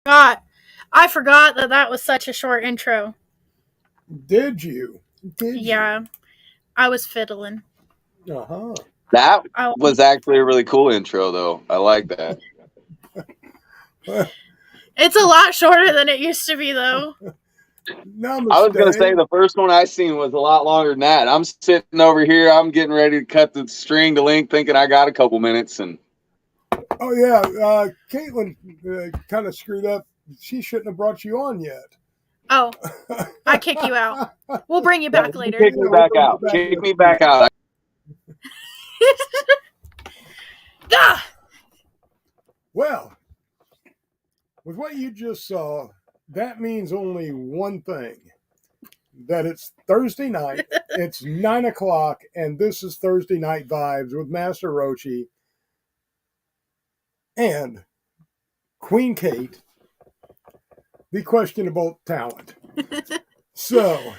I forgot that was such a short intro. Did you? Yeah, I was fiddling. Uh-huh. That was actually a really cool intro, though. I like that. It's a lot shorter than it used to be, though. Namaste. I was going to say the first one I seen was a lot longer than that. I'm sitting over here. I'm getting ready to cut the string to link, thinking I got a couple minutes. Oh, yeah. Caitlin kind of screwed up. She shouldn't have brought you on yet. Oh, I kick you out. We'll bring you back later. Kick me back out. Kick me back out. Well, with what you just saw, that means only one thing. That it's Thursday night, it's 9 o'clock, and this is Thursday Night Vibes with Master Roachee and Queen Kate, the questionable talent. So,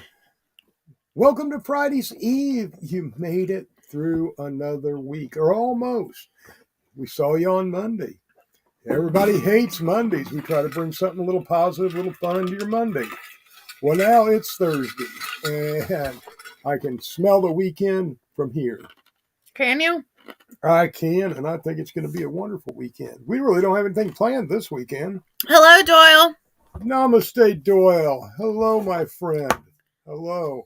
welcome to Friday's Eve. You made it through another week, or almost. We saw you on Monday. Everybody hates Mondays. We try to bring something a little positive, a little fun into your Monday. Well, now it's Thursday, and I can smell the weekend from here. Can you? I can, and I think it's going to be a wonderful weekend. We really don't have anything planned this weekend. Hello, Doyle. Namaste, Doyle. Hello, my friend. Hello.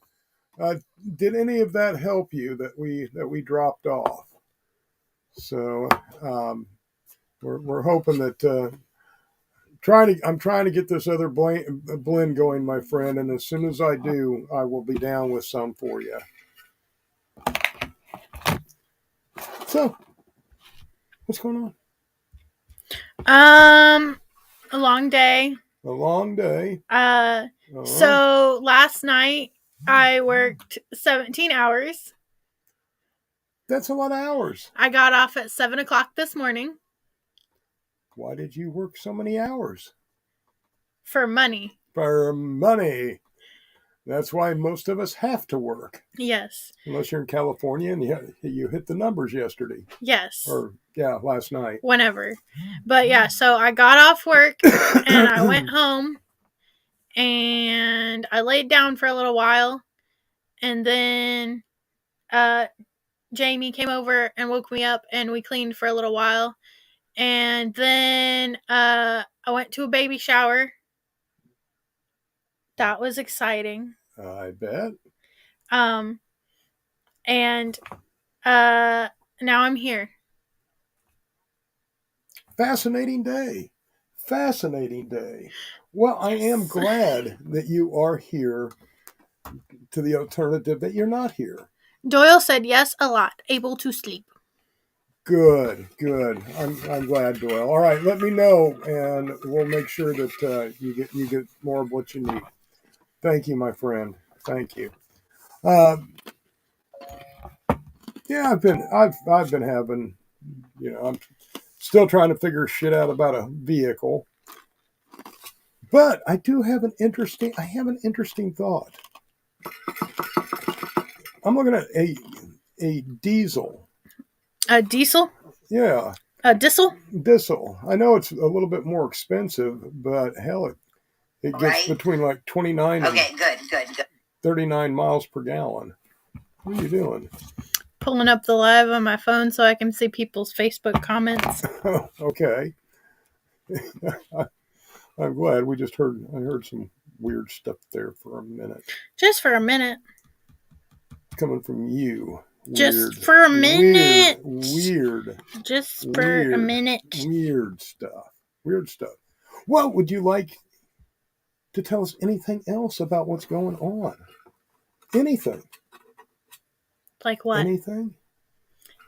Did any of that help you that we dropped off? So we're hoping that I'm trying to get this other blend going, my friend, and as soon as I do, I will be down with some for you. So, what's going on? A long day. A long day. So last night I worked 17 hours. That's a lot of hours. I got off at 7 o'clock this morning. Why did you work so many hours? For money. For money. That's why most of us have to work. Yes. Unless you're in California and you hit the numbers yesterday. Yes. Or, yeah, last night. Whenever. But, yeah, so I got off work and I went home and I laid down for a little while. And then Jamie came over and woke me up and we cleaned for a little while. And then I went to a baby shower. That was exciting. I bet. And now I'm here. Fascinating day. Fascinating day. Well, I am glad that you are here to the alternative that you're not here. Doyle said yes a lot. Able to sleep. Good. I'm glad, Doyle. All right, let me know, and we'll make sure that you get more of what you need. Thank you, my friend. Thank you. Yeah, I've been having, I'm still trying to figure shit out about a vehicle, but I have an interesting thought. I'm looking at a diesel. A diesel? Yeah. A diesel? Diesel. I know it's a little bit more expensive, but hell, it gets between like 29 and 39 miles per gallon. What are you doing? Pulling up the live on my phone so I can see people's Facebook comments. Okay. I'm glad. I heard some weird stuff there for a minute. Just for a minute. Coming from you. Just for a minute. Weird. Just for a minute. Weird stuff. Well, would you like to tell us anything else about what's going on? Anything. Like what? Anything?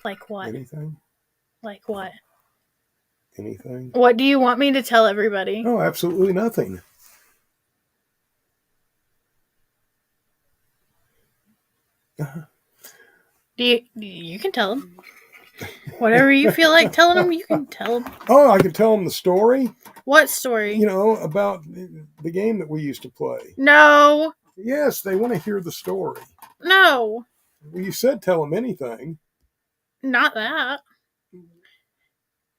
Like what? Anything? Like what? Anything? What do you want me to tell everybody? No, absolutely nothing. You can tell them. Whatever you feel like telling them, you can tell them. Oh, I can tell them the story? What story? About the game that we used to play. No. Yes, they want to hear the story. No. Well, you said tell them anything. Not that.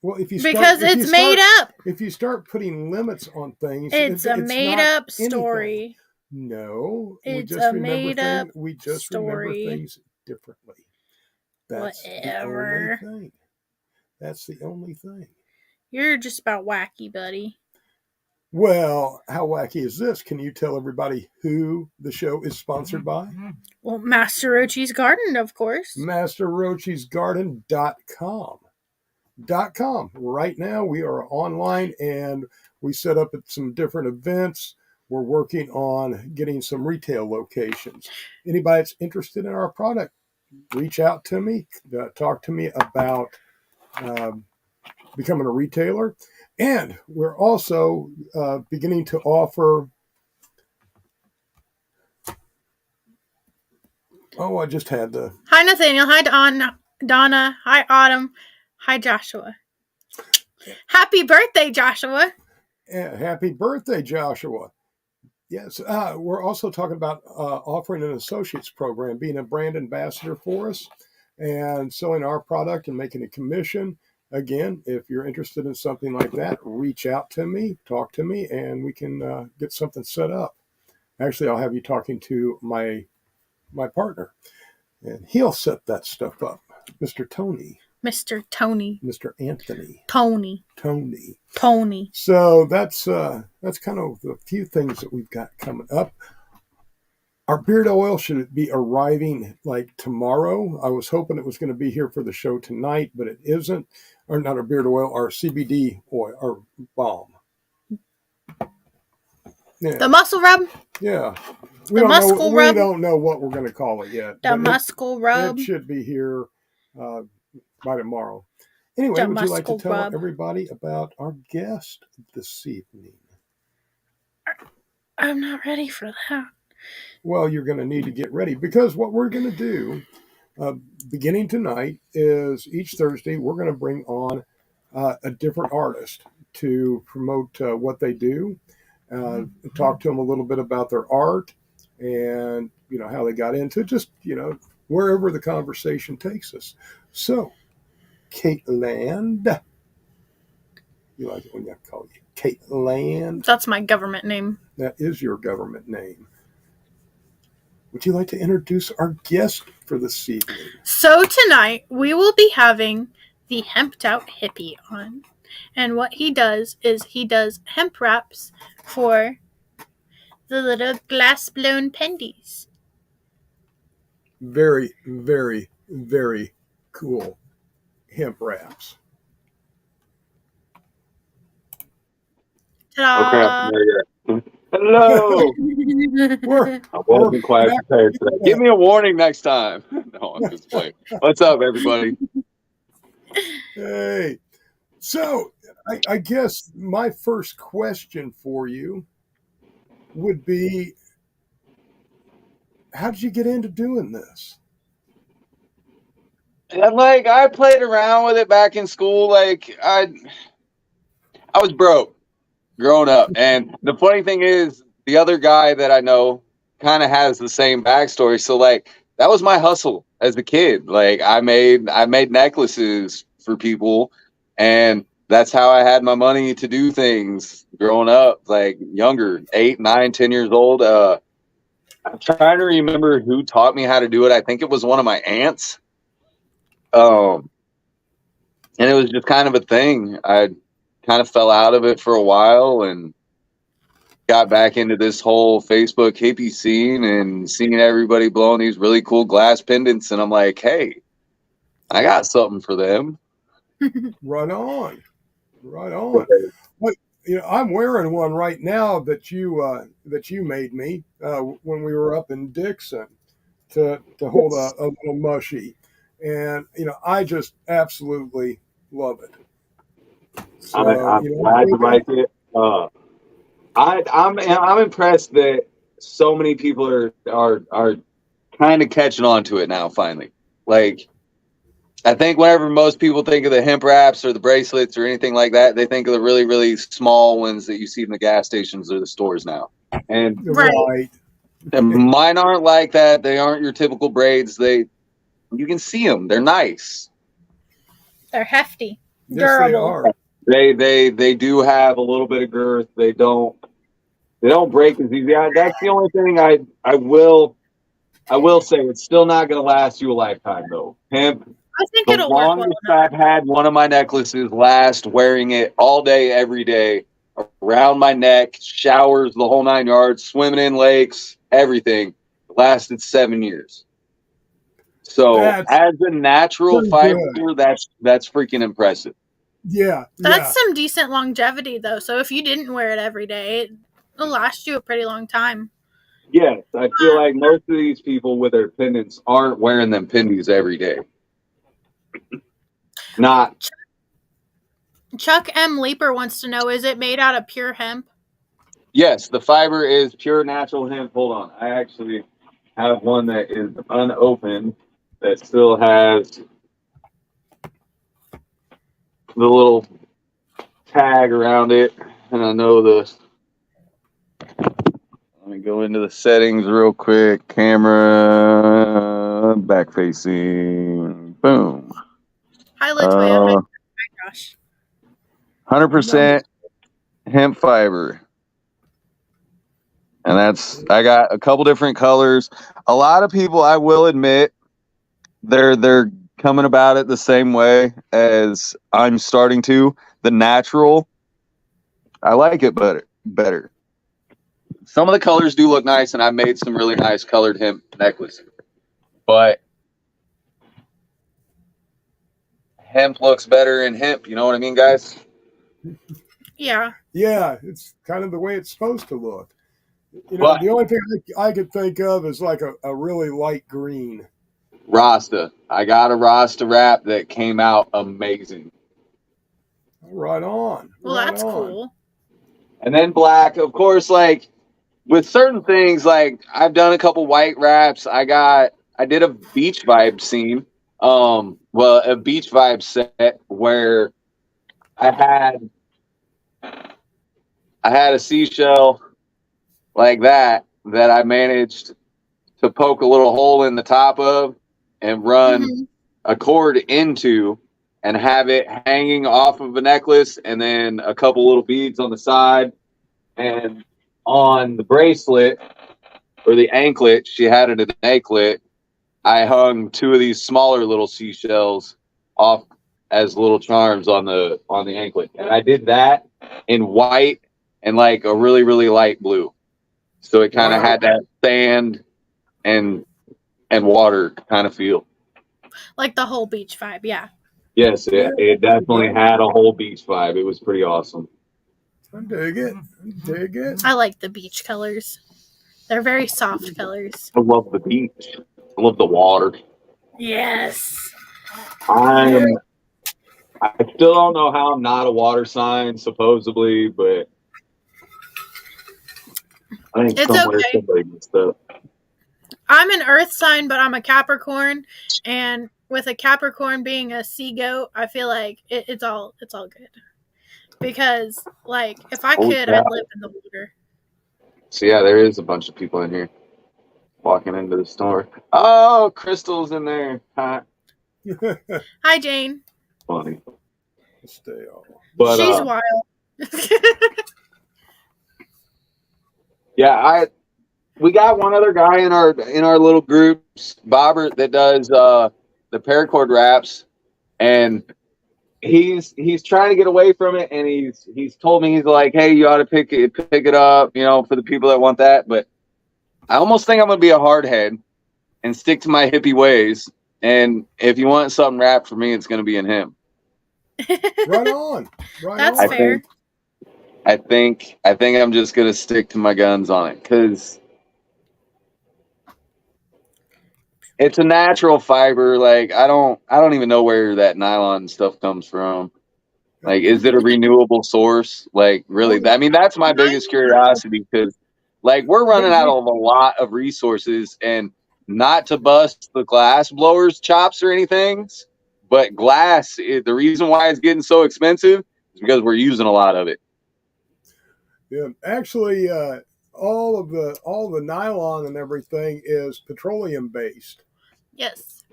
Well, if you because it's made up. If you start putting limits on things, It's a made up story. Anything. No, it's a made up we just story. remember things differently. That's Whatever. the only thing. That's the only thing. You're just about wacky, buddy. Well, how wacky is this? Can you tell everybody who the show is sponsored by? Well, Master Roachee's Garden, of course. MasterRoachee'sGarden.com. Right now, we are online and we set up at some different events. We're working on getting some retail locations. Anybody that's interested in our product, reach out to me, talk to me about becoming a retailer. And we're also beginning to offer. Oh, I just had to. Hi, Nathaniel. Hi, Donna. Hi, Autumn. Hi, Joshua. Happy birthday, Joshua. Yeah, happy birthday, Joshua. Yes, we're also talking about offering an associate's program, being a brand ambassador for us and selling our product and making a commission. Again, if you're interested in something like that, reach out to me, talk to me, and we can get something set up. Actually, I'll have you talking to my partner, and he'll set that stuff up, Mr. Tony. Mr. Tony. Mr. Anthony. Tony. So that's kind of the few things that we've got coming up. Our beard oil should be arriving like tomorrow. I was hoping it was going to be here for the show tonight, but it isn't. Or not our beard oil, our CBD oil, or balm. Yeah. The muscle rub? Yeah. We don't know what we're going to call it yet. The muscle rub? It should be here by tomorrow. Anyway, would you like to tell everybody about our guest this evening? I'm not ready for that. Well, you're going to need to get ready because what we're going to do beginning tonight is each Thursday, we're going to bring on a different artist to promote what they do, talk to them a little bit about their art and, how they got into it, just, wherever the conversation takes us. So, Kate Land. You like it when I call you Kate Land? That's my government name. That is your government name. Would you like to introduce our guest for this evening? So tonight we will be having the Hemped Out Hippie on. And what he does is he does hemp wraps for the little glass blown pendies. Very, very, very cool hemp wraps. Ta-da! Okay. Hello. I wasn't quite prepared for that. Give me a warning next time. No, I'm just playing. What's up, everybody? Hey. So, I guess my first question for you would be, how did you get into doing this? I played around with it back in school. I was broke growing up. And the funny thing is, the other guy that I know kind of has the same backstory. So that was my hustle as a kid. I made necklaces for people, and that's how I had my money to do things growing up, younger, 8, 9, 10 years old. I'm trying to remember who taught me how to do it. I think it was one of my aunts. And it was just kind of a thing. I kind of fell out of it for a while and got back into this whole Facebook hippie scene and seeing everybody blowing these really cool glass pendants. And I'm like, hey, I got something for them. Right on. But, I'm wearing one right now that you made me when we were up in Dixon to hold a little mushy. And, I just absolutely love it. So, I'm glad you like it. I'm impressed that so many people are kind of catching on to it now. Finally, I think whenever most people think of the hemp wraps or the bracelets or anything like that, they think of the really, really small ones that you see in the gas stations or the stores now. And right. And mine aren't like that. They aren't your typical braids. You can see them. They're nice. They're hefty. Yes, Durable. They do have a little bit of girth. They don't break as easy. That's the only thing I will say. It's still not going to last you a lifetime though. Hemp. I think The it'll work well longest enough. I've had one of my necklaces last wearing it all day, every day, around my neck, showers, the whole 9 yards, swimming in lakes, everything. Lasted 7 years. So That's as a natural pretty fiber, good. that's freaking impressive. Yeah, That's yeah. some decent longevity, though. So if you didn't wear it every day, it'll last you a pretty long time. Yes, I feel like most of these people with their pendants aren't wearing them pendies every day. Not Chuck M. Leaper wants to know, is it made out of pure hemp? Yes, the fiber is pure natural hemp. Hold on. I actually have one that is unopened that still has the little tag around it. And I know let me go into the settings real quick. Camera, back facing. Boom. Hi, Latoya. Hi, Josh. 100% hemp fiber. And I got a couple different colors. A lot of people, I will admit, they're coming about it the same way as I'm starting to. The natural, I like it better. Some of the colors do look nice, and I made some really nice colored hemp necklaces. But hemp looks better in hemp. You know what I mean, guys? Yeah. Yeah, it's kind of the way it's supposed to look. You know, But the only thing I could think of is like a really light green. Rasta, I got a Rasta wrap that came out amazing. Right on. Well, Right that's on. cool. And then black, of course, like with certain things, like I've done a couple white wraps. I did a beach vibe scene. Well, a beach vibe set where I had a seashell like that I managed to poke a little hole in the top of and run a cord into and have it hanging off of a necklace and then a couple little beads on the side. And on the bracelet or the anklet, she had it an anklet. I hung two of these smaller little seashells off as little charms on the anklet. And I did that in white and like a really, really light blue. So it kind of Wow. had that sand and water kind of feel. Like the whole beach vibe, yeah. Yes, Yeah, it definitely had a whole beach vibe. It was pretty awesome. I dig it. I dig it. I like the beach colors. They're very soft colors. I love the beach. I love the water. Yes. Yeah. I still don't know how I'm not a water sign, supposedly, but I think It's somewhere okay. somebody messed up. I'm an earth sign, but I'm a Capricorn, and with a Capricorn being a sea goat, I feel like it's all good. Because like if I Holy could, crap. I'd live in the water. So yeah, there is a bunch of people in here walking into the store. Oh, Crystal's in there. Hi. Hi, Jane. Funny. Stay on. But She's wild. yeah, we got one other guy in our little groups, Bobbert, that does the paracord wraps, and he's trying to get away from it, and he's told me, he's like, hey, you ought to pick it up, you know, for the people that want that. But I almost think I'm gonna be a hardhead and stick to my hippie ways. And if you want something wrapped for me, it's gonna be in him. Right on. Right That's on. fair. I think I'm just gonna stick to my guns on it because it's a natural fiber. Like I don't even know where that nylon stuff comes from. Like, is it a renewable source? Like, really? I mean, that's my biggest curiosity because, like, we're running out of a lot of resources, and not to bust the glass blowers' chops or anything, but glass. The reason why it's getting so expensive is because we're using a lot of it. Yeah. Actually, all the nylon and everything is petroleum based. Yes.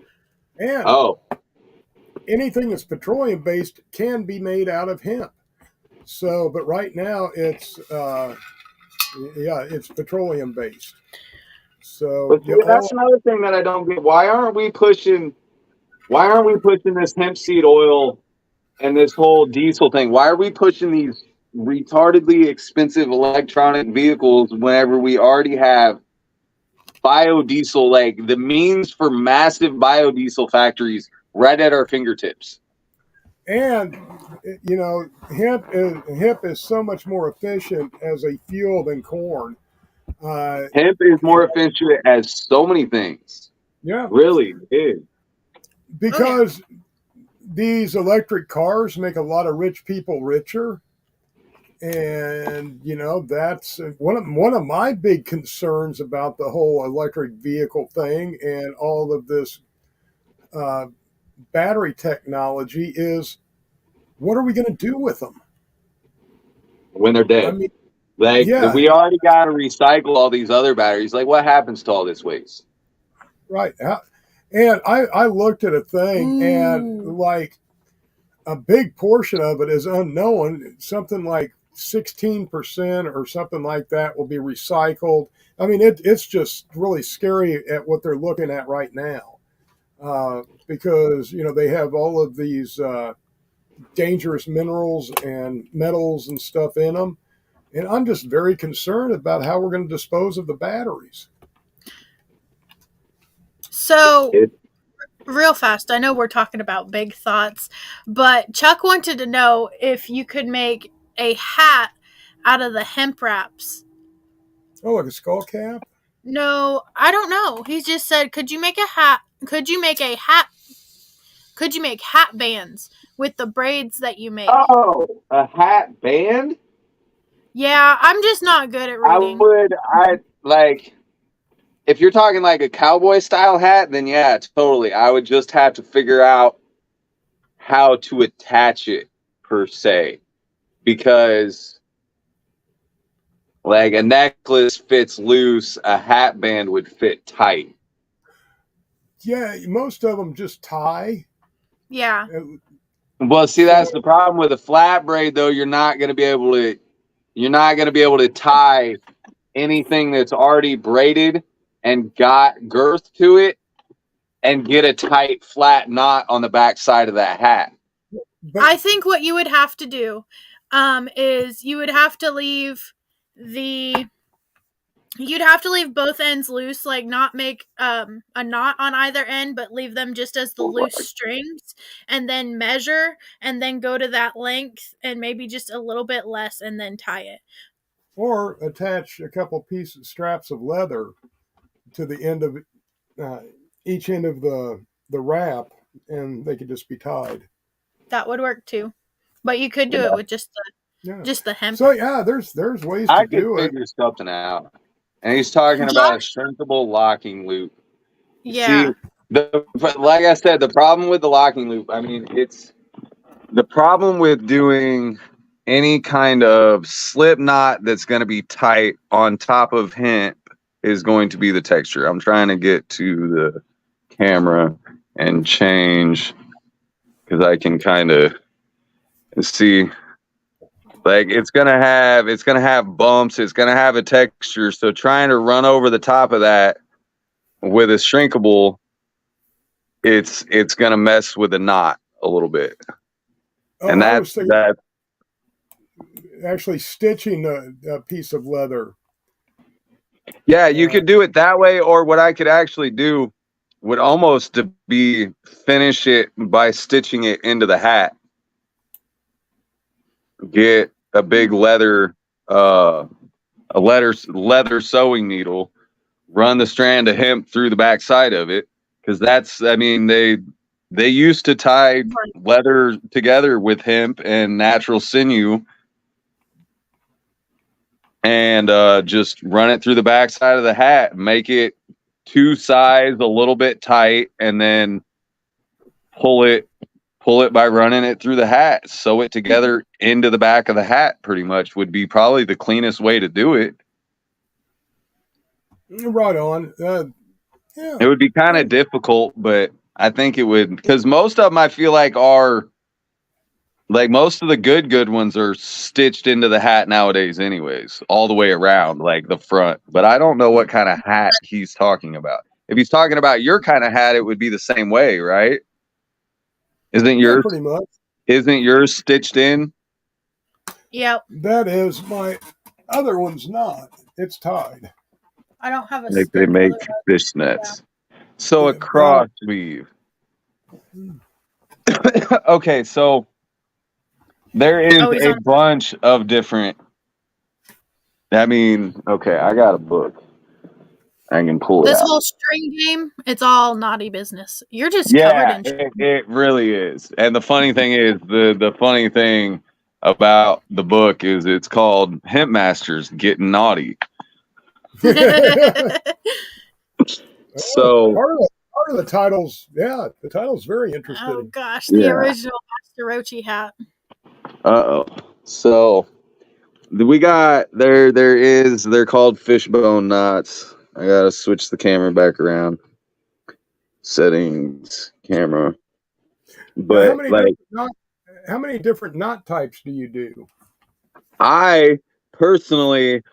And Oh, anything that's petroleum based can be made out of hemp. So, but right now it's it's petroleum based. So But see, that's another thing that I don't get. Why aren't we pushing this hemp seed oil and this whole diesel thing? Why are we pushing these retardedly expensive electronic vehicles whenever we already have biodiesel, like the means for massive biodiesel factories right at our fingertips? and hemp is so much more efficient as a fuel than corn. Hemp is more efficient as so many things. Yeah, Really is. because these electric cars make a lot of rich people richer. And that's one of my big concerns about the whole electric vehicle thing and all of this battery technology is, what are we going to do with them When they're dead. I mean, Like, yeah, we already got to recycle all these other batteries. Like, what happens to all this waste? right. And I looked at a thing and like a big portion of it is unknown. Something like 16% or something like that will be recycled. I mean, it's just really scary at what they're looking at right now, because they have all of these dangerous minerals and metals and stuff in them, and I'm just very concerned about how we're going to dispose of the batteries. So, real fast, I know we're talking about big thoughts, but Chuck wanted to know if you could make a hat out of the hemp wraps. Oh, like a skull cap? No, I don't know. He just said, could you make a hat? Could you make a hat? Could you make hat bands with the braids that you make? Oh, a hat band? Yeah, I'm just not good at reading. If you're talking like a cowboy style hat, then yeah, totally. I would just have to figure out how to attach it per se, because like a necklace fits loose, a hat band would fit tight. Yeah, most of them just tie. Yeah. Well, see, that's the problem with a flat braid, though. You're not going to be able to tie anything that's already braided and got girth to it and get a tight flat knot on the back side of that hat. But I think what you would have to do is you'd have to leave both ends loose, like not make a knot on either end, but leave them just as the loose strings, and then measure and then go to that length and maybe just a little bit less and then tie it. or attach a couple pieces straps of leather to the end of each end of the wrap, and they could just be tied. That would work too. But you could do it with just the hemp. So yeah, there's ways I to could do it. figure something out. And he's talking about a shrinkable locking loop. Yeah. See, like I said, the problem with the locking loop, I mean, it's the problem with doing any kind of slip knot that's going to be tight on top of hemp is going to be the texture. I'm trying to get to the camera and change, because I can kind of see, like, it's gonna have bumps, it's gonna have a texture. So trying to run over the top of that with a shrinkable, it's gonna mess with the knot a little bit. And that's actually stitching a piece of leather. Yeah, you could do it that way, or what I could actually do would almost be finish it by stitching it into the hat. Get a big leather sewing needle, run the strand of hemp through the back side of it, because they used to tie leather together with hemp and natural sinew, and just run it through the back side of the hat, make it two sides a little bit tight, and then pull it by running it through the hat, sew it together into the back of the hat. Pretty much would be probably the cleanest way to do it. Right on. Yeah. It would be kind of difficult, but I think it would, because most of them I feel like are like most of the good ones are stitched into the hat nowadays, anyways, all the way around, like the front. But I don't know what kind of hat he's talking about. If he's talking about your kind of hat, it would be the same way, right? Isn't Yeah, yours? pretty much. Isn't yours stitched in? Yep. That is my other one's not. It's tied. I don't have a Like stick. they make Otherwise, fishnets. So a Yeah, cross weave. Okay, so there is oh, he's a on. bunch of different. I mean, okay, I got a book. I can pull it This out. whole string game, it's all naughty business. You're just covered Yeah, in. it really is. And the funny thing is, the funny thing about the book is it's called Hemp Masters Getting Naughty. So part of the titles, yeah, the title's very Oh interesting. gosh, the yeah. original Master Roachee hat. So we got they're called fishbone knots. I gotta switch the camera back around. Settings, camera. Now, But like how many different knot types do you do? I personally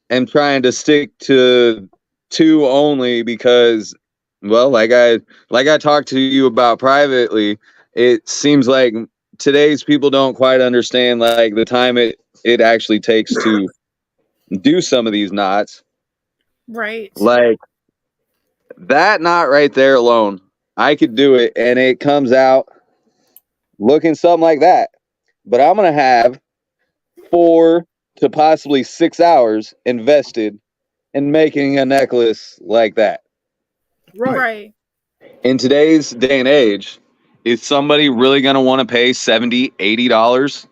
am trying to stick to two only because, well, like I talked to you about privately, it seems like today's people don't quite understand like the time it actually takes to do some of these knots. Right. Like that knot right there alone, I could do it and it comes out looking something like that. But I'm gonna have 4 to possibly 6 hours invested in making a necklace like that. Right. In today's day and age, is somebody really going to want to pay $70, $80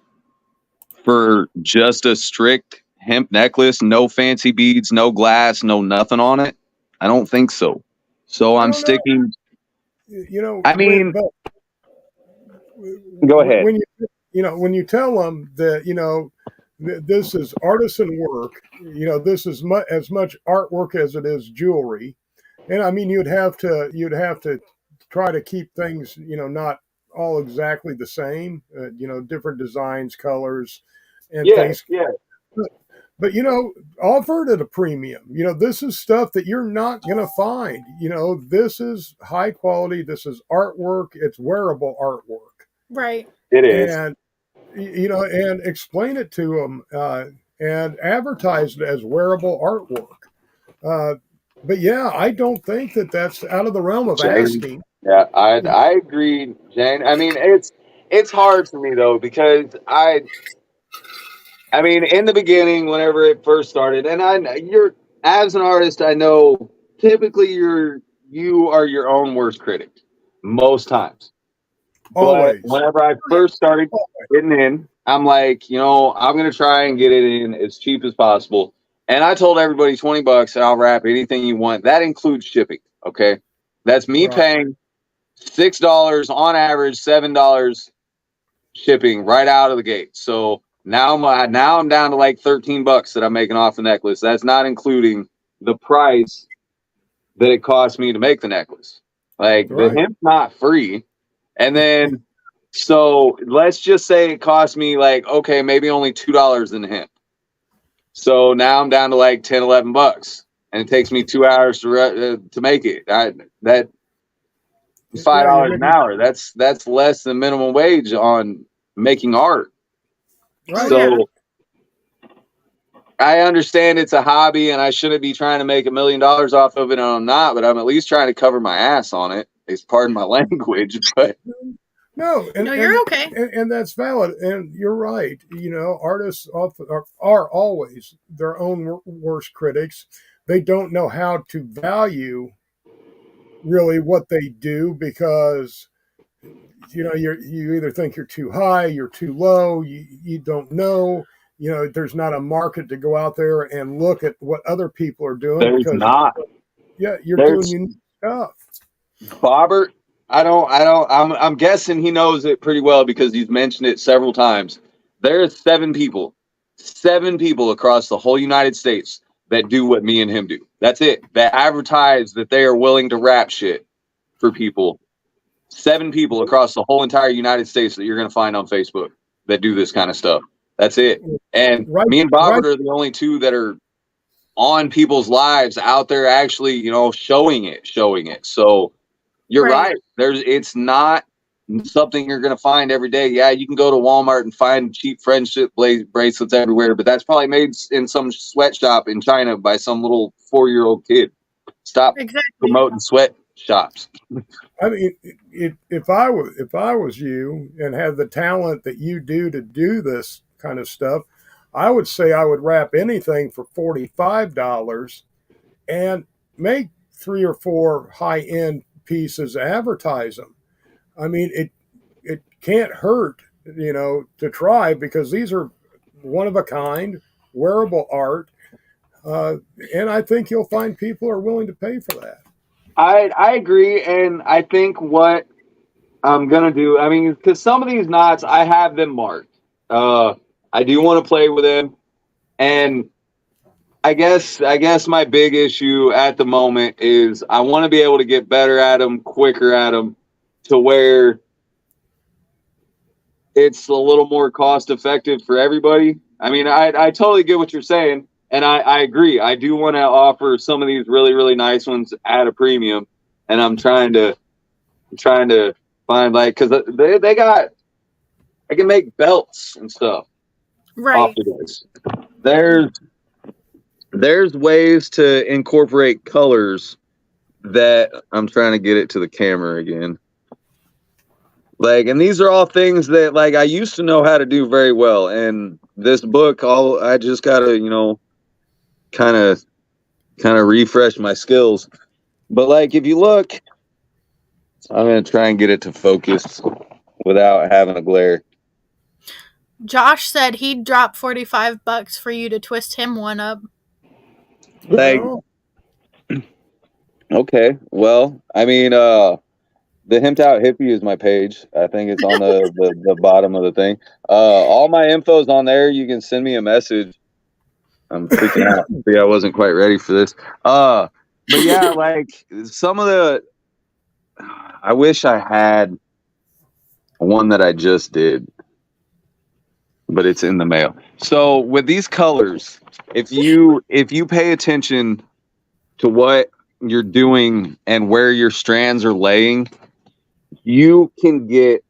for just a strict hemp necklace, no fancy beads, no glass, no nothing on it? I don't think so. So I I'm don't know. sticking. You know, I mean, but go ahead. when you tell them that this is artisan work, this is as much artwork as it is jewelry, and I mean you'd have to try to keep things not all exactly the same, different designs, colors, and Yeah, things. yeah. But offered at a premium. This is stuff that you're not going to find. This is high quality. This is artwork. It's wearable artwork. Right. It is. And and explain it to them and advertise it as wearable artwork. But yeah, I don't think that that's out of the realm of asking. Yeah, I agree, Jane. I mean, it's hard for me though because I mean, in the beginning, whenever it first started, and you're as an artist, I know typically you are your own worst critic most times. But Always. whenever I first started getting in, I'm like, I'm gonna try and get it in as cheap as possible. And I told everybody $20 and I'll wrap anything you want. That includes shipping. Okay. That's me paying $6 on average, $7 shipping right out of the gate. So now I'm down to like $13 that I'm making off the necklace. That's not including the price that it cost me to make the necklace. Like the hemp's not free. And then so let's just say it cost me like, okay, maybe only $2 in hemp. So now I'm down to like 10, $11 and it takes me 2 hours to make it. That $5 an hour. That's less than minimum wage on making art. Right. So I understand it's a hobby and I shouldn't be trying to make $1 million off of it, and I'm not, but I'm at least trying to cover my ass on it. It's pardon my language, but no, you're okay, and that's valid, and you're right. Artists often are always their own worst critics. They don't know how to value really what they do because you either think you're too high, you're too low, you don't know. There's not a market to go out there and look at what other people are doing. There's because not. You're doing unique stuff. Bobbert, I'm guessing he knows it pretty well because he's mentioned it several times. There's 7 people across the whole United States that do what me and him do. That's it. That advertise that they are willing to rap shit for people 7 people across the whole entire United States that you're going to find on Facebook that do this kind of stuff. That's it. And me and Bobbert are the only 2 that are on people's lives out there actually, you know, showing it. So you're right. It's not something you're going to find every day. Yeah, you can go to Walmart and find cheap friendship bracelets everywhere, but that's probably made in some sweatshop in China by some little 4-year-old kid. Stop promoting sweatshops. I mean, if I was you and had the talent that you do to do this kind of stuff, I would say I would wrap anything for $45 and make 3 or 4 high-end pieces, advertise them. I mean, it can't hurt, you know, to try, because these are one of a kind, wearable art, and I think you'll find people are willing to pay for that. I agree, and I think what I'm gonna do, I mean, because some of these knots I have them marked. I do want to play with them, and I guess my big issue at the moment is I want to be able to get better at them, quicker at them, to where it's a little more cost effective for everybody. I mean, I totally get what you're saying, and I agree. I do want to offer some of these really, really nice ones at a premium, and I'm trying to find, like, because they got, I can make belts and stuff off of this. There's ways to incorporate colors that I'm trying to get it to the camera again. Like, and these are all things that, like, I used to know how to do very well. And this book, I just gotta, you know, kind of refresh my skills. But, like, if you look, I'm gonna try and get it to focus without having a glare. Josh said he'd drop $45 for you to twist him one up. Like, okay, well, I mean, the Hemped Out Hippie is my page. I think it's on the bottom of the thing. All my info's on there. You can send me a message. I'm freaking out. See, I wasn't quite ready for this. But yeah, like, some of the, I wish I had one that I just did, but it's in the mail. So with these colors, if you pay attention to what you're doing and where your strands are laying, you can get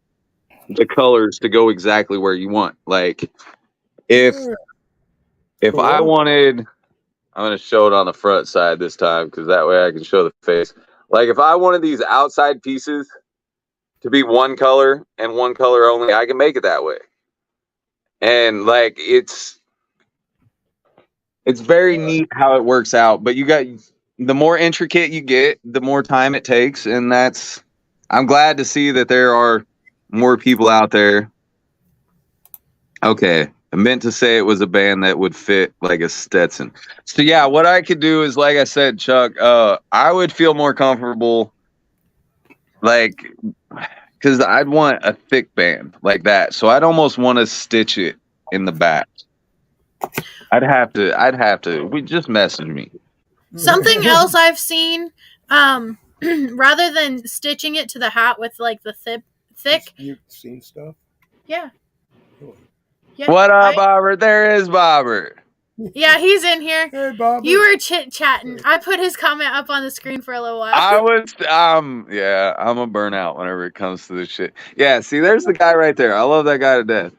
the colors to go exactly where you want. Like, if I wanted, I'm going to show it on the front side this time, because that way I can show the face. Like, if I wanted these outside pieces to be one color and one color only, I can make it that way. And, like, it's very neat how it works out. But the more intricate you get, the more time it takes. And I'm glad to see that there are more people out there. Okay, I meant to say it was a band that would fit like a Stetson. So yeah, what I could do is, like I said, Chuck, I would feel more comfortable, like, because I'd want a thick band like that. So I'd almost want to stitch it in the back. I'd have to. We just message me. Something else I've seen, rather than stitching it to the hat with, like, the thick. You've seen stuff? Yeah. Yeah, what up, Bobbert? There is Bobbert. Yeah, he's in here. Hey, Bobbert. You were chit-chatting. I put his comment up on the screen for a little while. I was, yeah, I'm a burnout whenever it comes to this shit. Yeah, see, there's the guy right there. I love that guy to death.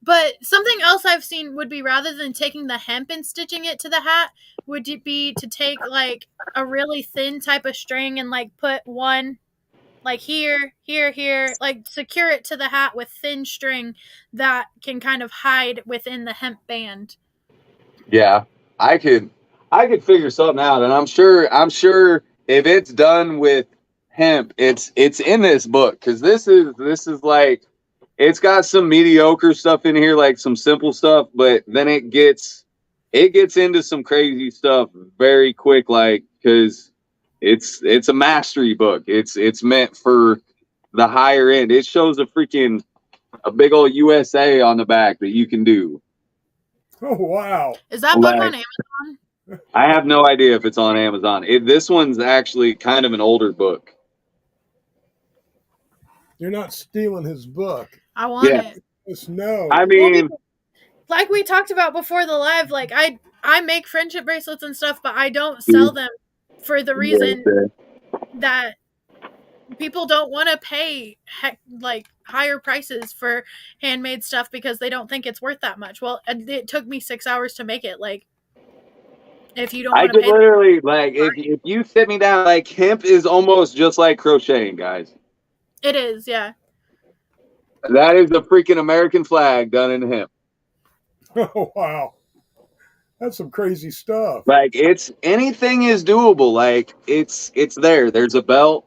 But something else I've seen would be, rather than taking the hemp and stitching it to the hat, would it be to take, like, a really thin type of string and, like, put one, like, here, like, secure it to the hat with thin string that can kind of hide within the hemp band. Yeah, I could figure something out, and I'm sure if it's done with hemp, it's in this book, because this is like, it's got some mediocre stuff in here, like some simple stuff, but then it gets into some crazy stuff very quick, like, because it's a mastery book. It's meant for the higher end. It shows a big old USA on the back that you can do. Oh, wow. Is that book on Amazon? I have no idea if it's on Amazon. This one's actually kind of an older book. You're not stealing his book. I want Yeah. it. Just know. I Well, mean, like we talked about before the live, like I make friendship bracelets and stuff, but I don't dude, sell them for the yeah, reason that people don't want to pay like higher prices for handmade stuff because they don't think it's worth that much. Well, it took me 6 hours to make it. Like, if you don't I want to could pay, literally like if you sit me down, like hemp is almost just like crocheting, guys. it is, yeah. That is the freaking American flag done in hemp. Oh, wow. That's some crazy stuff. Like it's anything is doable. Like it's there. There's a belt.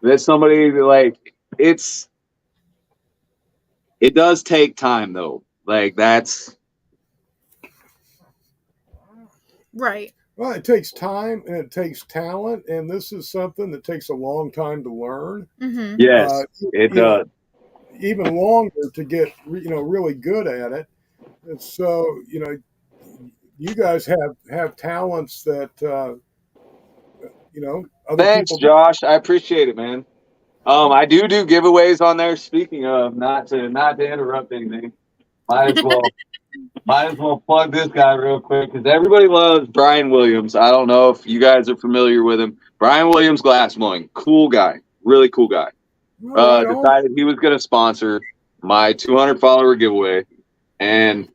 There's somebody like it's. It does take time though. Like that's Right. Well, it takes time and it takes talent, and this is something that takes a long time to learn. Mm-hmm. yes, it You know, does. even longer to get really good at it. And so you guys have talents that other Thanks, people don't. Josh. I appreciate it, man. I do giveaways on there. Speaking of, not to interrupt anything, might as well plug this guy real quick because everybody loves Brian Williams. I don't know if you guys are familiar with him. Brian Williams glassblowing, cool guy, really cool guy. Right on. Decided he was going to sponsor my 200 follower giveaway, and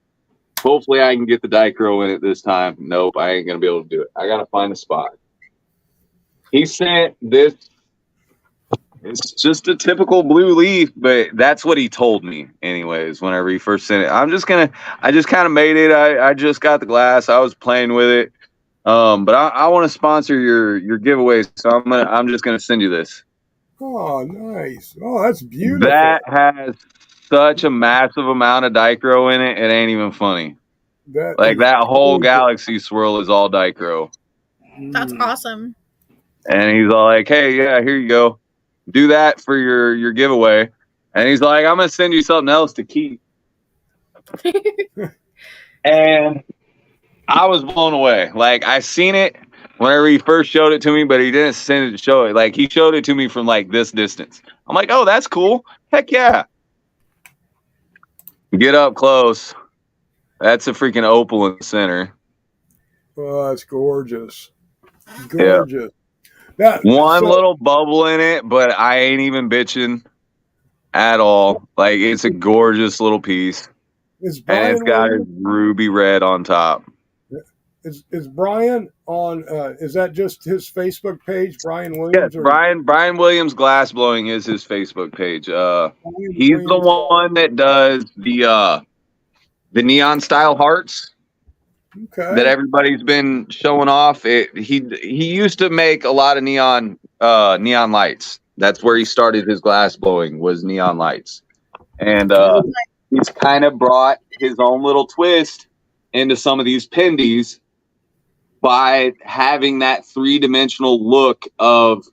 hopefully I can get the Dichro in it this time. Nope, I ain't going to be able to do it. I got to find a spot. He sent this. It's just a typical blue leaf, but that's what he told me anyways whenever he first sent it. I just kind of made it. I just got the glass. I was playing with it. But I want to sponsor your giveaway, so I'm just gonna send you this. Oh, nice. Oh, that's beautiful. That has such a massive amount of Dichro in it, it ain't even funny. Like that whole galaxy swirl is all Dichro. That's awesome. And he's all like, hey, yeah, here you go. Do that for your giveaway. And he's like, I'm gonna send you something else to keep. And I was blown away. Like I seen it whenever he first showed it to me, but he didn't send it to show it. Like he showed it to me from like this distance. I'm like, oh, that's cool. Heck yeah. Get up close. That's a freaking opal in the center. Oh, that's gorgeous. Gorgeous. Yeah. One little bubble in it, but I ain't even bitching at all. Like it's a gorgeous little piece. And it's got his ruby red on top. Is Brian on? Is that just his Facebook page, Brian Williams? Yes, Brian Williams glassblowing is his Facebook page. He's Williams. the one that does the neon style hearts. Okay. That everybody's been showing off. He used to make a lot of neon lights. That's where he started his glassblowing, was neon lights, and he's kind of brought his own little twist into some of these pendies by having that 3-dimensional look of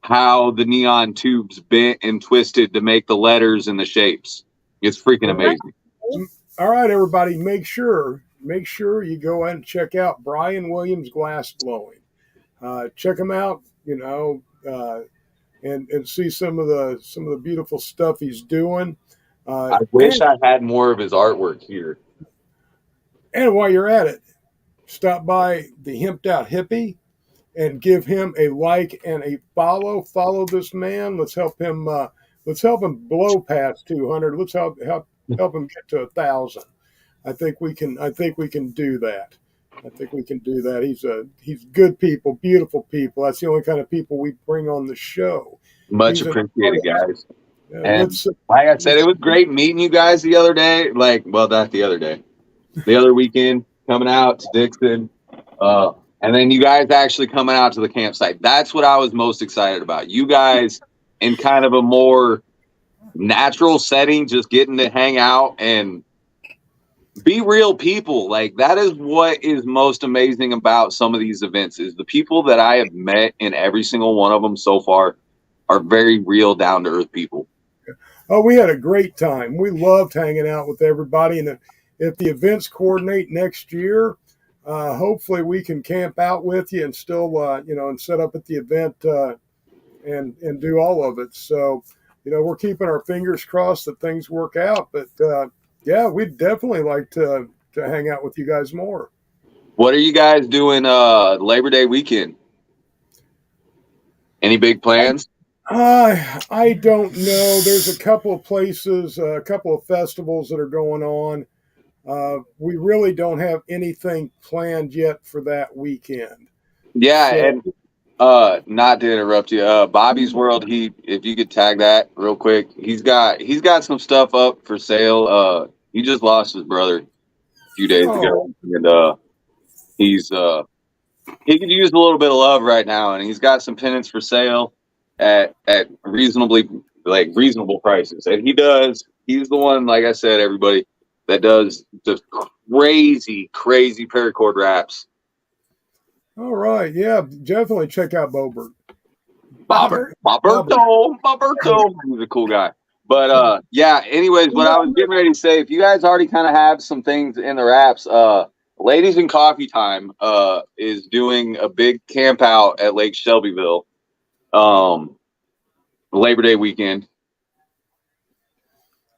how the neon tubes bent and twisted to make the letters and the shapes. It's freaking amazing. All right, everybody, make sure you go and check out Brian Williams Glassblowing. Check him out, and see some of the beautiful stuff he's doing. I wish I had more of his artwork here. And while you're at it, stop by the Hemped Out Hippie and give him a like and a follow. Follow this man. Let's help him. Let's help him blow past 200. Let's help him get to 1,000. I think we can do that. He's good people, beautiful people. That's the only kind of people we bring on the show. Much appreciated, guys. And like I said, it was great meeting you guys the other day. Not the other day. The other weekend, coming out to Dixon. And then you guys actually coming out to the campsite. That's what I was most excited about. You guys in kind of a more natural setting, just getting to hang out and be real people. Like that is what is most amazing about some of these events is the people that I have met in every single one of them so far are very real, down to earth people. Oh, we had a great time. We loved hanging out with everybody. And if the events coordinate next year, hopefully we can camp out with you and still, and set up at the event and do all of it. So we're keeping our fingers crossed that things work out. But yeah, we'd definitely like to hang out with you guys more. What are you guys doing Labor Day weekend? Any big plans? I don't know. There's a couple of places, a couple of festivals that are going on. We really don't have anything planned yet for that weekend. Yeah, So, and not to interrupt you, Bobby's World. If you could tag that real quick, he's got some stuff up for sale. He just lost his brother a few days oh, ago, and he's he could use a little bit of love right now, and he's got some pennants for sale at reasonable prices. And he's the one, like I said, everybody that does just crazy paracord wraps. all right. Yeah, definitely check out Bobert. Boberto. He's a cool guy. But yeah, anyways, what I was getting ready to say, if you guys already kind of have some things in the wraps, Ladies in Coffee Time is doing a big camp out at Lake Shelbyville Labor Day weekend.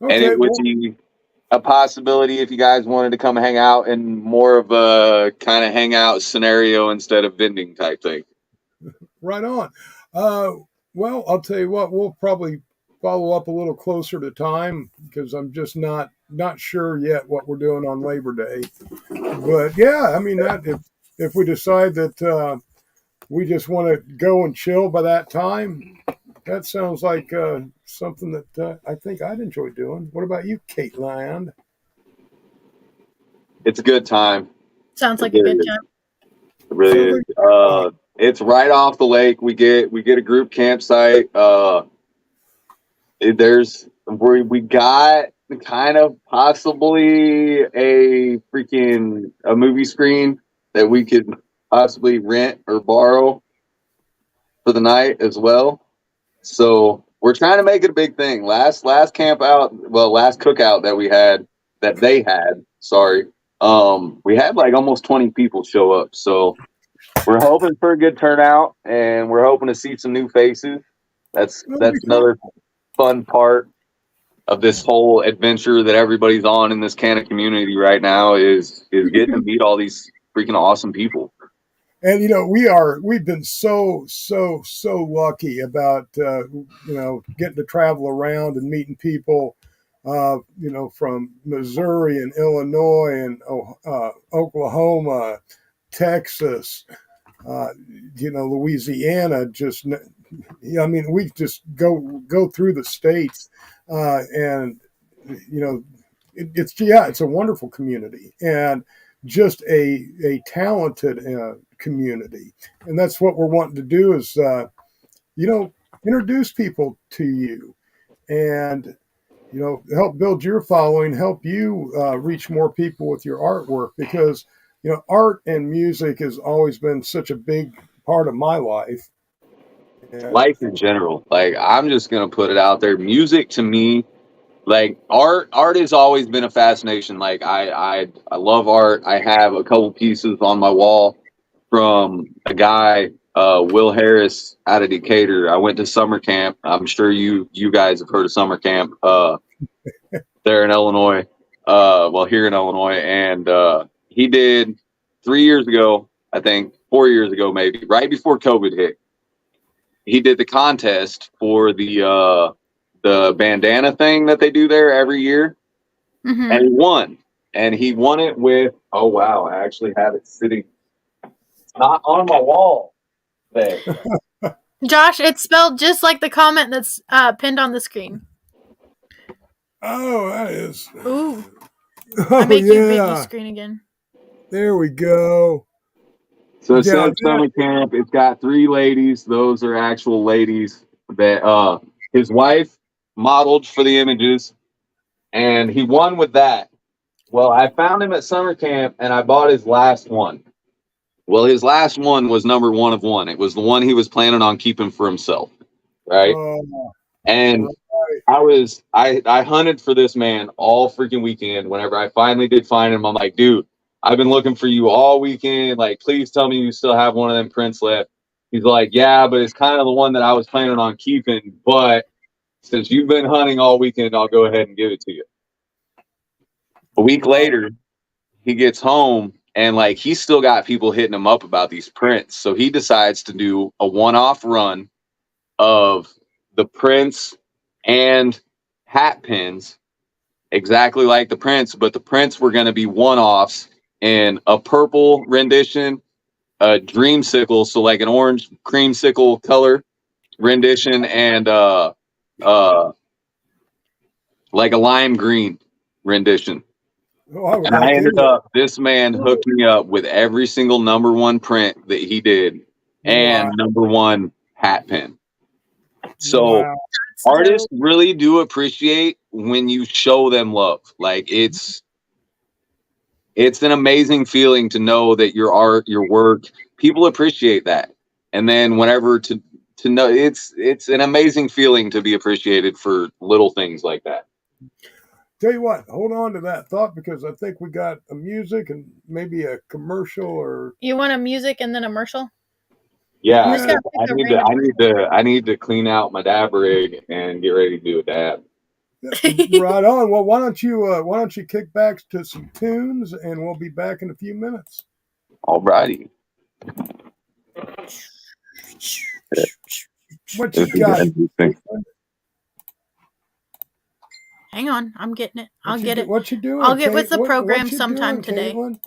Okay, And it would be a possibility if you guys wanted to come hang out in more of a kind of hangout scenario instead of vending type thing. right on. Well, I'll tell you what, we'll probably follow up a little closer to time because I'm just not sure yet what we're doing on Labor Day. But yeah, I mean that if we decide that we just want to go and chill by that time, that sounds like something that I think I'd enjoy doing. What about you, Kate Land? It's a good time. Sounds like a good time. It really is. It's right off the lake. We get a group campsite. We got kind of possibly a movie screen that we could possibly rent or borrow for the night as well. So we're trying to make it a big thing. Last last cookout that they had, sorry. We had like almost 20 people show up. So we're hoping for a good turnout, and we're hoping to see some new faces. That's another fun part of this whole adventure that everybody's on in this Canna community right now is getting to meet all these freaking awesome people. And we've been so lucky about getting to travel around and meeting people, from Missouri and Illinois and Oklahoma, Texas, Louisiana. We just go through the states, and it's a wonderful community and just a talented community, and that's what we're wanting to do is introduce people to you and help build your following, help you reach more people with your artwork, because art and music has always been such a big part of my life. Life in general. Like, I'm just gonna put it out there. Music to me, like art has always been a fascination. Like I love art. I have a couple pieces on my wall from a guy, Will Harris, out of Decatur. I went to summer camp. I'm sure you guys have heard of summer camp there in Illinois. Here in Illinois, and he did 3 years ago, I think 4 years ago, maybe right before COVID hit. He did the contest for the bandana thing that they do there every year, Mm-hmm. and he won. And he won it with, oh wow, I actually have it sitting not on my wall. There. Josh, it's spelled just like the comment that's pinned on the screen. Oh, that is. Ooh. Oh, I make your big screen again. There we go. So it says summer camp. It's got 3 ladies. Those are actual ladies that his wife modeled for the images, and he won with that. Well, I found him at summer camp, and I bought his last one. Well, his last one was number 1 of 1. It was the one he was planning on keeping for himself, right? And I hunted for this man all freaking weekend. Whenever I finally did find him, I'm like, dude, I've been looking for you all weekend. Like, please tell me you still have one of them prints left. He's like, yeah, but it's kind of the one that I was planning on keeping, but since you've been hunting all weekend, I'll go ahead and give it to you. A week later, he gets home and like he's still got people hitting him up about these prints. So he decides to do a one-off run of the prints and hat pins exactly like the prints, but the prints were going to be one-offs in a purple rendition, a dreamsicle, so like an orange creamsicle color rendition, and like a lime green rendition. Oh, And I ended up, this man hooked me up with every single number one print that he did and number one hat pin. So artists really do appreciate when you show them love. Like it's an amazing feeling to know that your art, your work, people appreciate that. And then whenever to know, it's an amazing feeling to be appreciated for little things like that. Tell you what, hold on to that thought because I think we got a music and maybe a commercial or. You want a music and then a commercial? Yeah, I need to clean out my dab rig and get ready to do a dab. Right on. Well, why don't you kick back to some tunes and we'll be back in a few minutes. All righty. What you got? Hang on, I'm getting it. I'll get it. What you doing? I'll get with the program sometime today. Caitlin?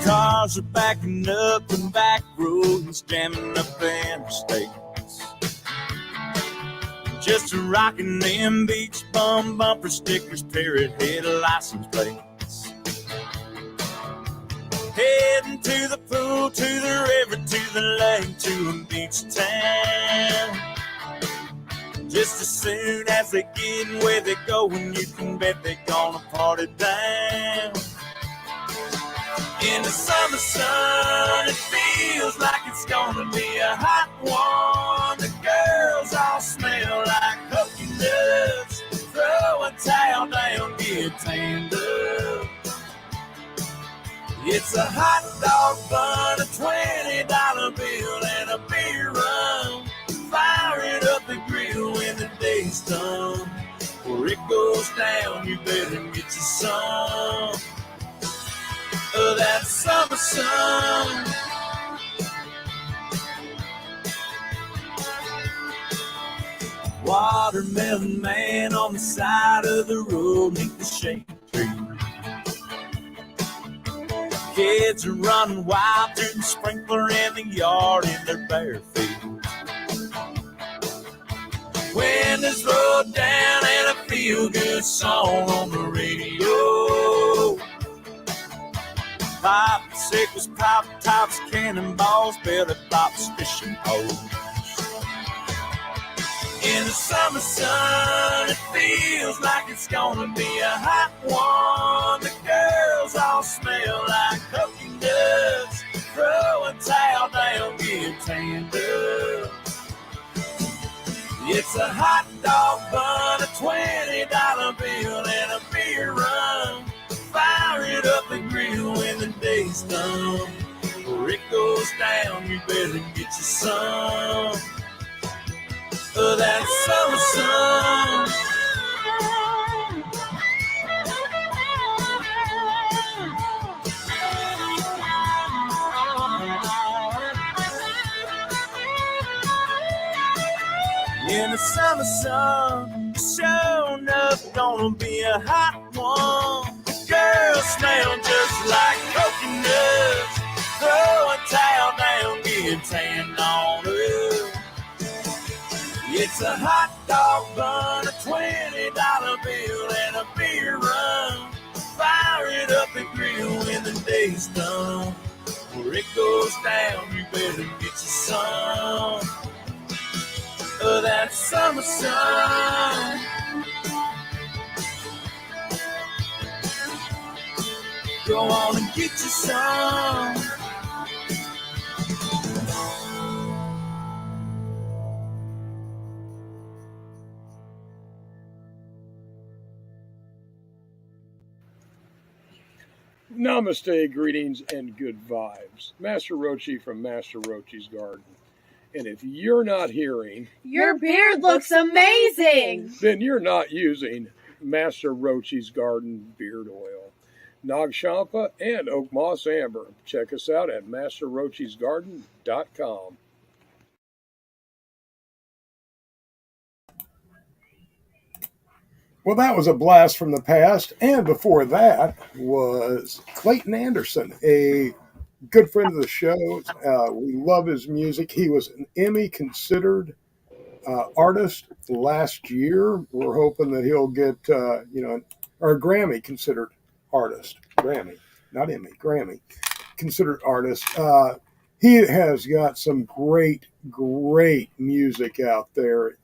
Cars are backing up and back roads, jamming up interstates. Just rocking them beach bum bumper stickers, parrot head license plates. Heading to the pool, to the river, to the lake, to a beach town. Just as soon as they get where they're going, you can bet they're gonna party down. In the summer sun, it feels like it's gonna be a hot one. The girls all smell like coconuts. Throw a towel down, get tanned up. It's a hot dog bun, a $20 bill, and a beer run. Firing up the grill when the day's done. Before it goes down, you better get you some of that summer sun. Watermelon man on the side of the road neath the shade tree. Kids are running wild through the sprinkler in the yard in their bare feet. Windows rolled down and a feel-good song on the radio. Popsicles, pop tops, cannonballs, belly pops, fishing poles. In the summer sun, it feels like it's gonna be a hot one. The girls all smell like coconuts. Throw a towel down, get tanned up. It's a hot dog bun, a $20 bill, and a beer run. Fire it up the grill when the day's done. Before it goes down, you better get you some of that summer sun. In the summer sun, sure enough, gonna be a hot one. Girls smell just like coconuts. Throw a towel down, get tanned on up. It's a hot dog bun, a $20 bill, and a beer run. Fire it up and grill when the day's done. Before it goes down, you better get you some of feel that summer sun. Go on and get you some. Namaste, greetings, and good vibes. Master Roachee from Master Roachee's Garden. And if you're not hearing, Your beard looks amazing. then you're not using Master Roachee's Garden beard oil. Nag Champa and Oak Moss Amber. Check us out at masterroacheesgarden.com. Well, that was a blast from the past. And before that was Clayton Anderson, a good friend of the show. We love his music. He was an Emmy considered artist last year. We're hoping that he'll get, or a Grammy considered artist. Grammy, not Emmy, Grammy considered artist. He has got some great music out there.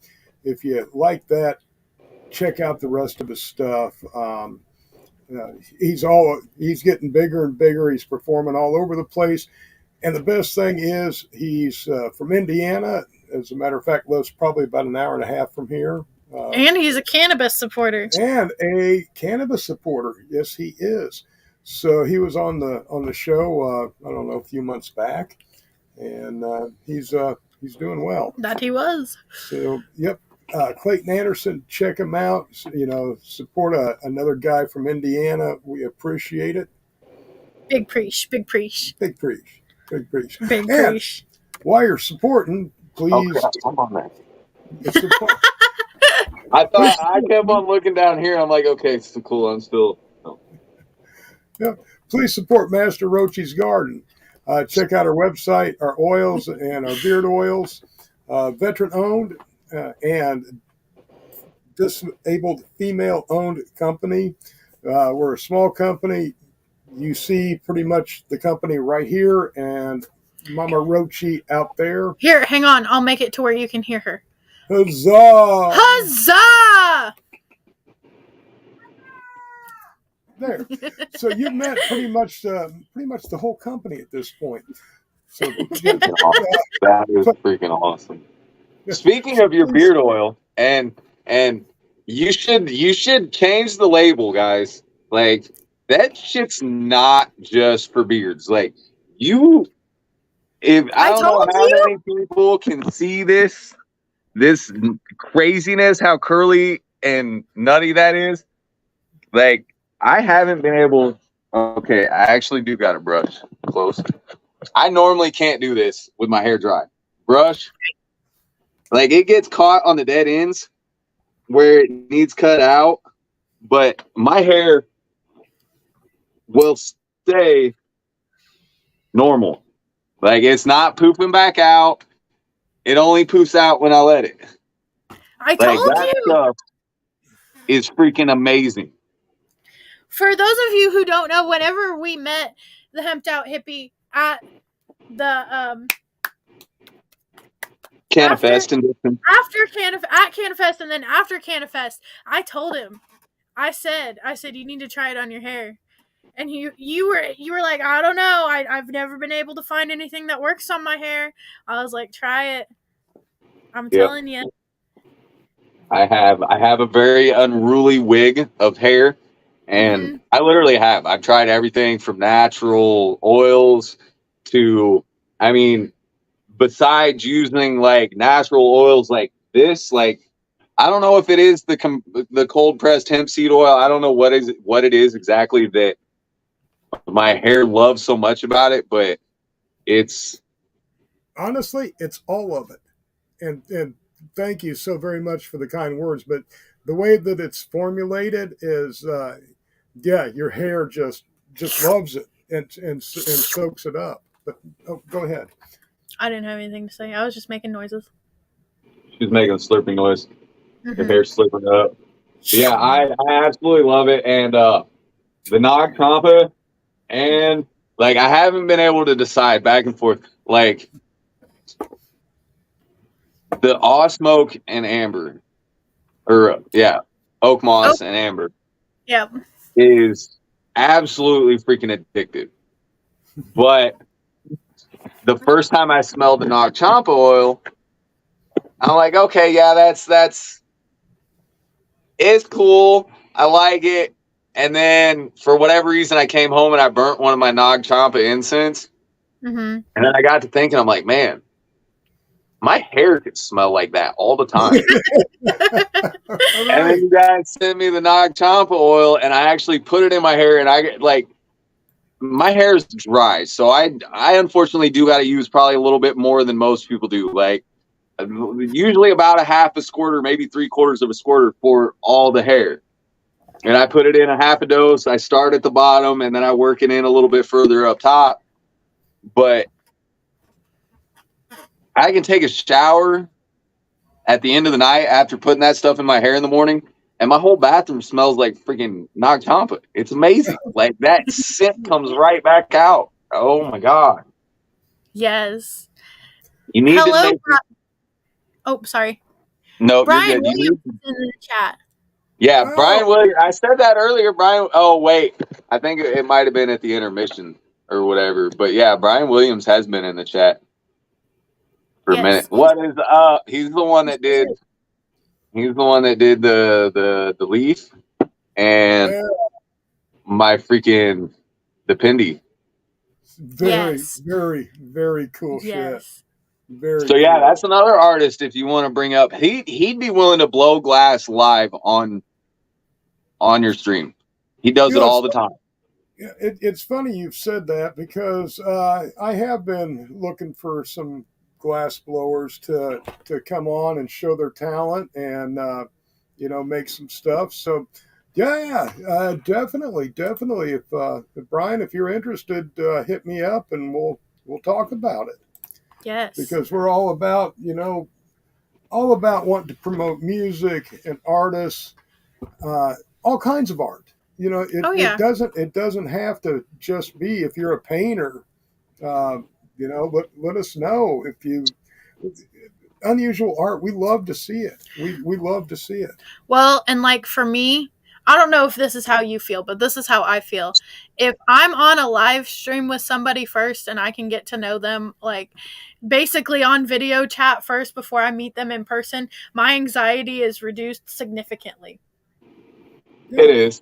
If you like that, check out the rest of his stuff. He's getting bigger and bigger. He's performing all over the place. And the best thing is he's from Indiana. As a matter of fact, lives probably about an hour and a half from here. And he's a cannabis supporter. And a cannabis supporter. Yes, he is. So he was on the show, I don't know, a few months back. And he's doing well. That he was. So, yep. Clayton Anderson, check him out. Support another guy from Indiana. We appreciate it. Big preach, big preach. Big preach. Big preach. Big And preach. while you're supporting, please. I'm on that. Support. I kept on looking down here. I'm like, okay, it's cool. I'm still. Oh. Yeah, please support Master Roachee's Garden. Check out our website, our oils and our beard oils. Veteran owned and disabled female owned company. We're a small company. You see pretty much the company right here and Mama Roachee out there. Here, hang on. I'll make it to where you can hear her. Huzzah! Huzzah! There. So you've met pretty much the whole company at this point. So That is freaking awesome. Speaking of your beard oil, and you should change the label, guys. Like, that shit's not just for beards. Like, I don't know how many people can see this craziness, how curly and nutty that is. Like, I haven't been able. Okay, I actually do got a brush close. I normally can't do this with my hair dry. Brush. Like, it gets caught on the dead ends where it needs cut out, but my hair will stay normal. Like, it's not pooping back out. It only poofs out when I let it. I told that you. Stuff is freaking amazing. For those of you who don't know, whenever we met the Hemped Out Hippie at the Canifest at Canifest and then after Canifest, I told him, I said you need to try it on your hair, and you were like, I don't know, I've never been able to find anything that works on my hair. I was like, try it. I'm telling you. I have a very unruly wig of hair, and I've tried everything from natural oils to, besides using like natural oils like this, like, I don't know if it is the cold pressed hemp seed oil. I don't know what it is exactly that my hair loves so much about it, but it's honestly, it's all of it. And thank you so very much for the kind words. But the way that it's formulated is, your hair just loves it and soaks it up. But go ahead. I didn't have anything to say. I was just making noises. She's making a slurping noise. Her hair's slipping up. Yeah, I absolutely love it. And the Nag Champa, and like, I haven't been able to decide back and forth. Like, The Awe Smoke and Amber, Oak Moss and Amber Yep. is absolutely freaking addictive. But the first time I smelled the Nag Champa oil, I'm like, okay, yeah, that's it's cool. I like it. And then for whatever reason, I came home and I burnt one of my Nag Champa incense. Mm-hmm. And then I got to thinking, I'm like, man, my hair could smell like that all the time. And then you guys sent me the Nag Champa oil, and I actually put it in my hair, and I get like, my hair is dry, so I unfortunately do got to use probably a little bit more than most people do. Like usually about a half a squirter, maybe 3/4 of a squirter for all the hair. And I put it in a half a dose. I start at the bottom, and then I work it in a little bit further up top. But I can take a shower at the end of the night after putting that stuff in my hair in the morning, and my whole bathroom smells like freaking Nag Champa. It's amazing. Like that scent comes right back out. Oh my god! Yes. You need to make. Oh, sorry. No, Brian you're good. Williams is in the chat. Yeah, Brian Williams. I said that earlier. Brian. Oh wait, I think it might have been at the intermission or whatever. But yeah, Brian Williams has been in the chat for a minute. What is up? He's the one that did. He's the one that did the leaf and my freaking the Pindy. Very, very, very cool shit. Very so yeah, that's another artist if you want to bring up. He'd be willing to blow glass live on your stream. He does it all the time. It's funny you've said that because I have been looking for some glass blowers to come on and show their talent and make some stuff. So definitely. If Brian, if you're interested, hit me up and we'll talk about it. Yes. Because we're all about wanting to promote music and artists, all kinds of art. It doesn't have to just be if you're a painter. Let us know if you unusual art. We love to see it. We love to see it. Well, and like for me, I don't know if this is how you feel, but this is how I feel. If I'm on a live stream with somebody first and I can get to know them, like basically on video chat first before I meet them in person, my anxiety is reduced significantly. It is.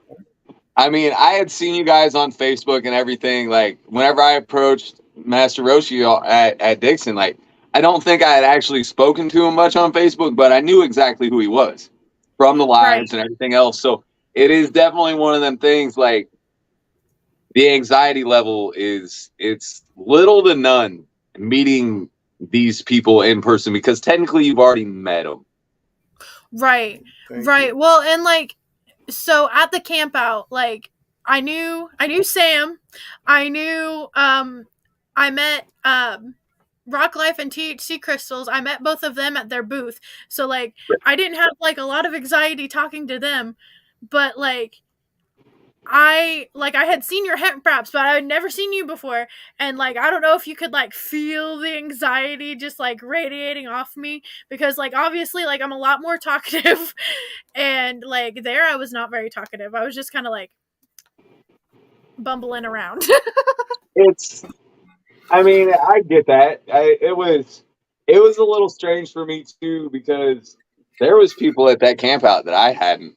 I mean, I had seen you guys on Facebook and everything. Like whenever I approached Master Roachee at Dixon, like I don't think I had actually spoken to him much on Facebook, but I knew exactly who he was from the lives and everything else. So it is definitely one of them things. Like the anxiety level it's little to none meeting these people in person because technically you've already met them. Right. Right. Well, and like, so at the camp out, like I knew Sam, I knew, I met, Rock Life and THC Crystals. I met both of them at their booth. So like, I didn't have like a lot of anxiety talking to them, but like, I had seen your hemp wraps, but I had never seen you before. And like, I don't know if you could like feel the anxiety just like radiating off me because like, obviously like I'm a lot more talkative and like there I was not very talkative. I was just kind of like bumbling around. I mean, I get that. It was a little strange for me too because there was people at that camp out that I hadn't.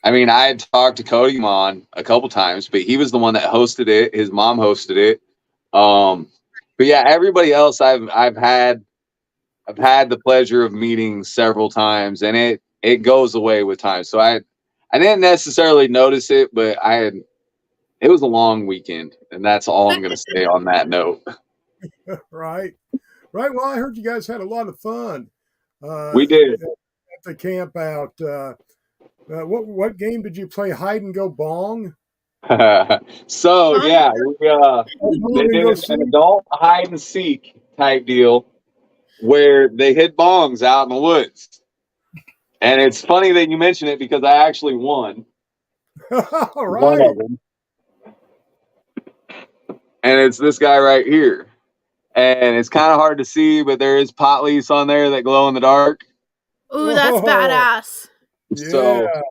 I mean, I had talked to Cody Mon a couple times, but he was the one that hosted it. His mom hosted it. But yeah, everybody else I've had the pleasure of meeting several times, and it goes away with time. So I didn't necessarily notice it, but it was a long weekend, and that's all I'm going to say on that note. Right. Well, I heard you guys had a lot of fun. We did at the camp out. What game did you play? Hide and go bong. So yeah, they did an adult hide and seek type deal where they hid bongs out in the woods. And it's funny that you mention it because I actually won. All right. One of them. And it's this guy right here. and it's kind of hard to see, but there is pot leaves on there that glow in the dark. Ooh, that's badass. So, Yeah.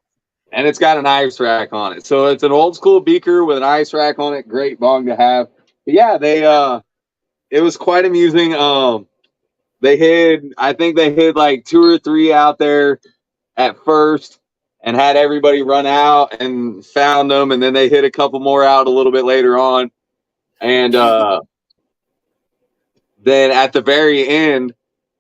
and it's got an ice rack on it. So it's an old school beaker with an ice rack on it. Great bong to have. But yeah, it was quite amusing. I think they hid like 2 or 3 out there at first and had everybody run out and found them. And then they hit a couple more out a little bit later on. And then at the very end,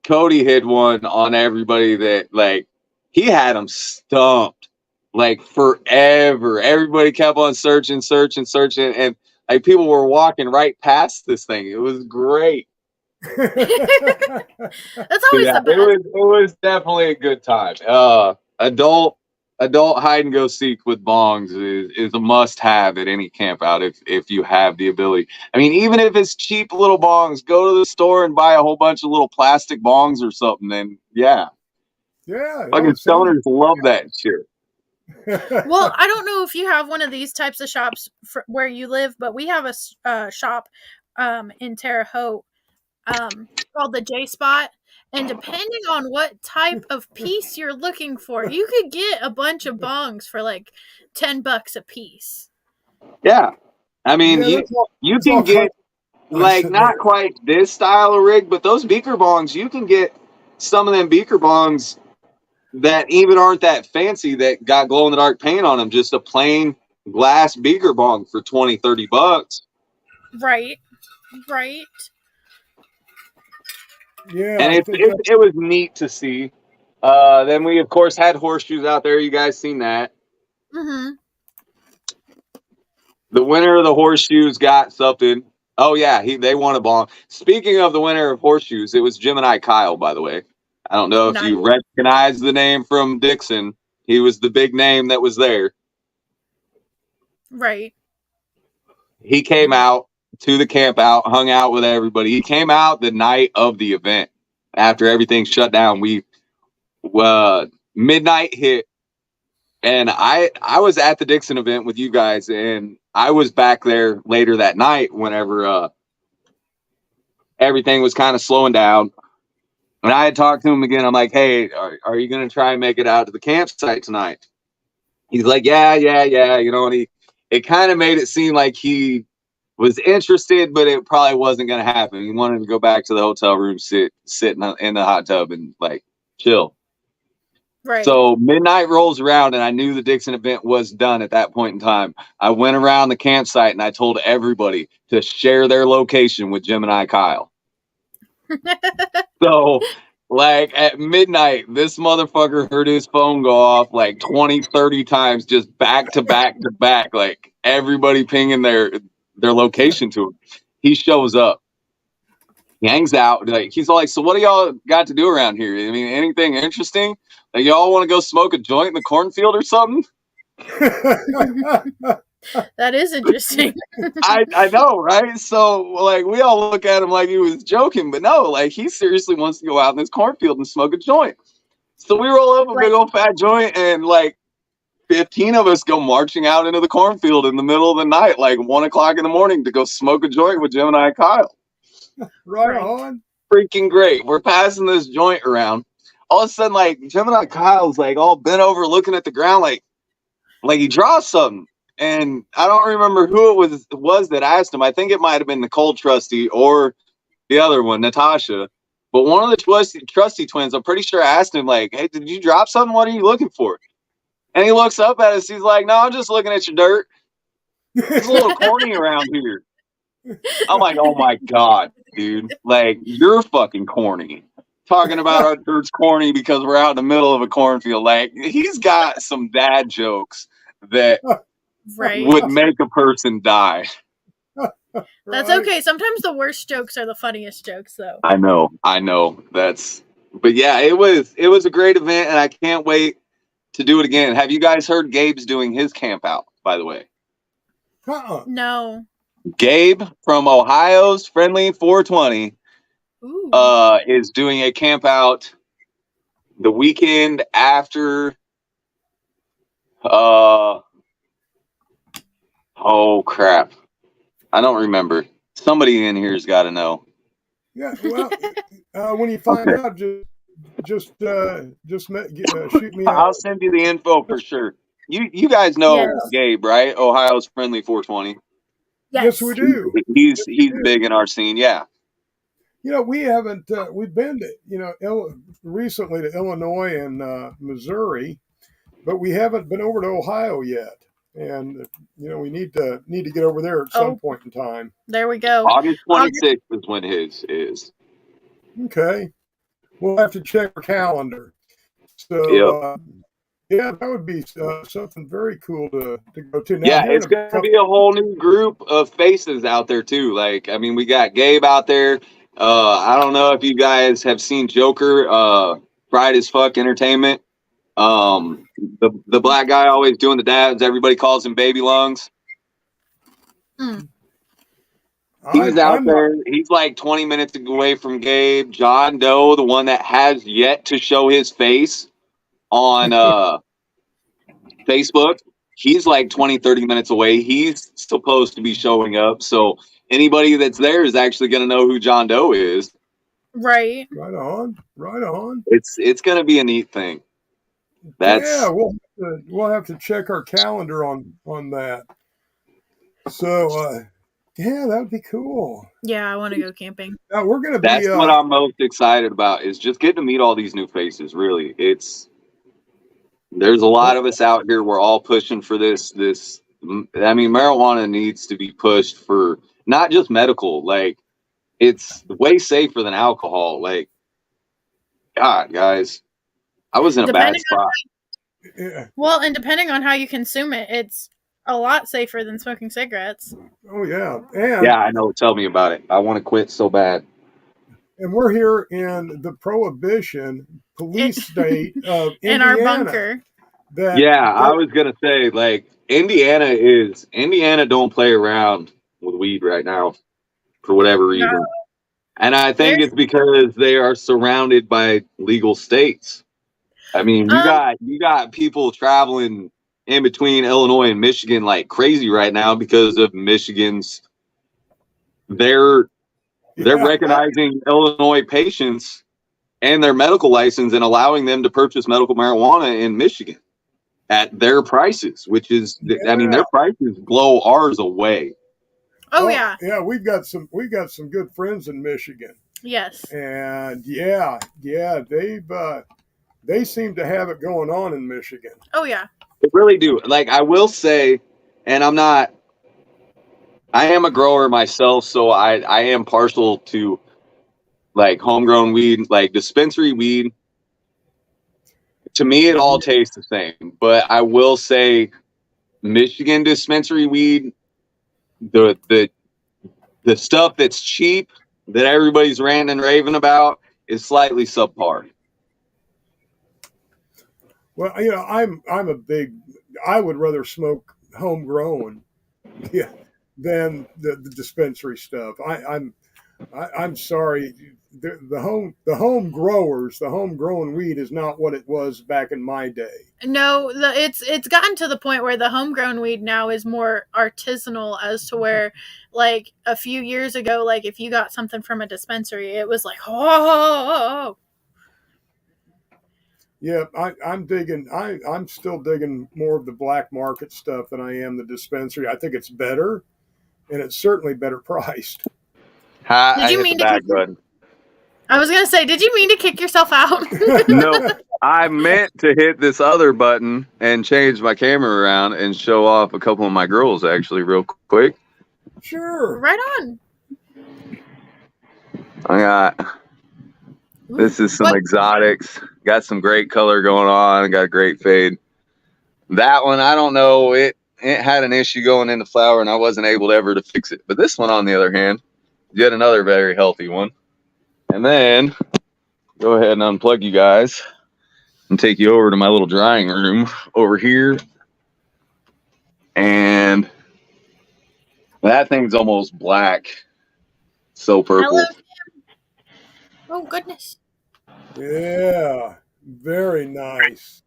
Cody hit one on everybody that, like, he had them stumped like forever. Everybody kept on searching, and like people were walking right past this thing. It was great. That's always the best. It was definitely a good time. Adult hide and go seek with bongs is a must have at any camp out if you have the ability. I mean, even if it's cheap little bongs, go to the store and buy a whole bunch of little plastic bongs or something. And yeah, fucking stoners love that shit. Well, I don't know if you have one of these types of shops where you live, but we have a shop in Terre Haute called the J Spot. And depending on what type of piece you're looking for, you could get a bunch of bongs for like $10 a piece. Yeah. I mean, you can get like not quite this style of rig, but those beaker bongs, you can get some of them beaker bongs that even aren't that fancy that got glow in the dark paint on them. Just a plain glass beaker bong for $20-$30. Right. Yeah, and it was neat to see. Then we of course had horseshoes out there. You guys seen that? Mm-hmm. The winner of the horseshoes got something. Oh yeah, they won a bong. Speaking of the winner of horseshoes, it was Gemini Kyle, by the way. I don't know if you recognize the name from Dixon. He was the big name that was there. Right. He came out to the camp out, hung out with everybody. He came out the night of the event after everything shut down. We midnight hit, and I was at the Dixon event with you guys, and I was back there later that night whenever everything was kind of slowing down. And I had talked to him again. I'm like, hey, are you going to try and make it out to the campsite tonight? He's like, yeah. You know, and it kind of made it seem like he was interested, but it probably wasn't going to happen. He wanted to go back to the hotel room, sit in the hot tub and like chill. Right. So midnight rolls around and I knew the Dixon event was done at that point in time. I went around the campsite and I told everybody to share their location with Gemini Kyle. So, like, at midnight, this motherfucker heard his phone go off like 20, 30 times, just back to back to back, like everybody pinging their location to him. He shows up. He hangs out. Like, he's all like, so what do y'all got to do around here? I mean, anything interesting? Like, y'all want to go smoke a joint in the cornfield or something? That is interesting. I know, right? So, like, we all look at him like he was joking, but no, like, he seriously wants to go out in this cornfield and smoke a joint. So we roll up a big old fat joint, and like 15 of us go marching out into the cornfield in the middle of the night, like 1 o'clock in the morning, to go smoke a joint with Gemini Kyle. Right on. Freaking great. We're passing this joint around. All of a sudden, like, Gemini Kyle's like all bent over looking at the ground, like he draws something. And I don't remember who it was that asked him. I think it might have been Nicole Trusty or the other one, Natasha. But one of the Trusty twins, I'm pretty sure, asked him, like, hey, did you drop something? What are you looking for? And he looks up at us. He's like, no, I'm just looking at your dirt. It's a little corny around here. I'm like, oh my God, dude. Like, you're fucking corny. Talking about our dirt's corny because we're out in the middle of a cornfield. Like, he's got some dad jokes that would make a person die. That's okay. Sometimes the worst jokes are the funniest jokes, though. I know. But yeah, it was a great event, and I can't wait to do it again. Have you guys heard Gabe's doing his camp out, by the way? No. Gabe from Ohio's Friendly 420 is doing a camp out the weekend after oh crap. I don't remember. Somebody in here's got to know. Yeah. Well, when you find Okay. out, just shoot me I'll out. send you the info for sure. You guys know Yes. Gabe, right? Ohio's Friendly 420. Yes, we Yes. do. He's Yes, we he's do. big in our scene. Yeah. We haven't. We've been to recently to Illinois and Missouri, but we haven't been over to Ohio yet. And we need to get over there at some Oh, point in time. there we go. August August, 26th is when his is. Okay, we'll have to check our calendar. So Yep. yeah, that would be something very cool to go to. Now Yeah, here in it's a gonna couple. be a whole new group of faces out there too. Like, I mean, we got Gabe out there. I don't know if you guys have seen Joker, Fried as Fuck Entertainment. The black guy always doing the dabs. Everybody calls him Baby Lungs. He's out I'm not. there. He's like 20 minutes away from Gabe. John Doe, the one that has yet to show his face on Facebook. He's like 20, 30 minutes away. He's supposed to be showing up. So anybody that's there is actually going to know who John Doe is. right. Right on. Right on. It's going to be a neat thing. Yeah, That's we'll have to check our calendar on that. So yeah, that'd be cool. Yeah, I want to go camping. Now we're gonna that's be what I'm most excited about is just getting to meet all these new faces. Really, there's a lot of us out here. We're all pushing for this. I mean, marijuana needs to be pushed for not just medical. Like, it's way safer than alcohol. Like, God, guys, I was in a bad Depending spot. yeah. Well, and depending on how you consume it, it's a lot safer than smoking cigarettes. Oh yeah, and Yeah, I know. Tell me about it. I want to quit so bad. we're here in the prohibition police state of In Indiana. our bunker. Yeah, I was gonna say, like, Indiana don't play around with weed right now for whatever reason. No, And I think there's it's because they are surrounded by legal states. I mean, you got people traveling in between Illinois and Michigan like crazy right now because of Michigan's they're Yeah. recognizing Illinois patients and their medical license and allowing them to purchase medical marijuana in Michigan at their prices, which is, I mean, their prices blow ours away. Oh yeah. Yeah, we've got some good friends in Michigan. Yes. And yeah, they seem to have it going on in Michigan. Oh yeah. They really do. Like, I will say, and I am a grower myself, so I am partial to like homegrown weed, like dispensary weed. To me, it all tastes the same. But I will say, Michigan dispensary weed, the stuff that's cheap that everybody's ranting and raving about is slightly subpar. Well, I'm a big. I would rather smoke homegrown, yeah, than the dispensary stuff. I'm sorry. The home growers, the homegrown weed is not what it was back in my day. No, it's gotten to the point where the homegrown weed now is more artisanal, as to where, like, a few years ago, like, if you got something from a dispensary, it was like, oh. Yeah, I'm still digging more of the black market stuff than I am the dispensary. I think it's better, and it's certainly better priced. Did you mean to kick button? I was gonna say, did you mean to kick yourself out? No, I meant to hit this other button and change my camera around and show off a couple of my girls actually real quick. Sure. Right on. I got this is some exotics. Got some great color going on. Got a great fade. That one, I don't know. It had an issue going into flower, and I wasn't able ever to fix it. But this one, on the other hand, yet another very healthy one. And then go ahead and unplug you guys and take you over to my little drying room over here. And that thing's almost black. So purple. Hello, Tim. Oh, goodness. Yeah, very nice.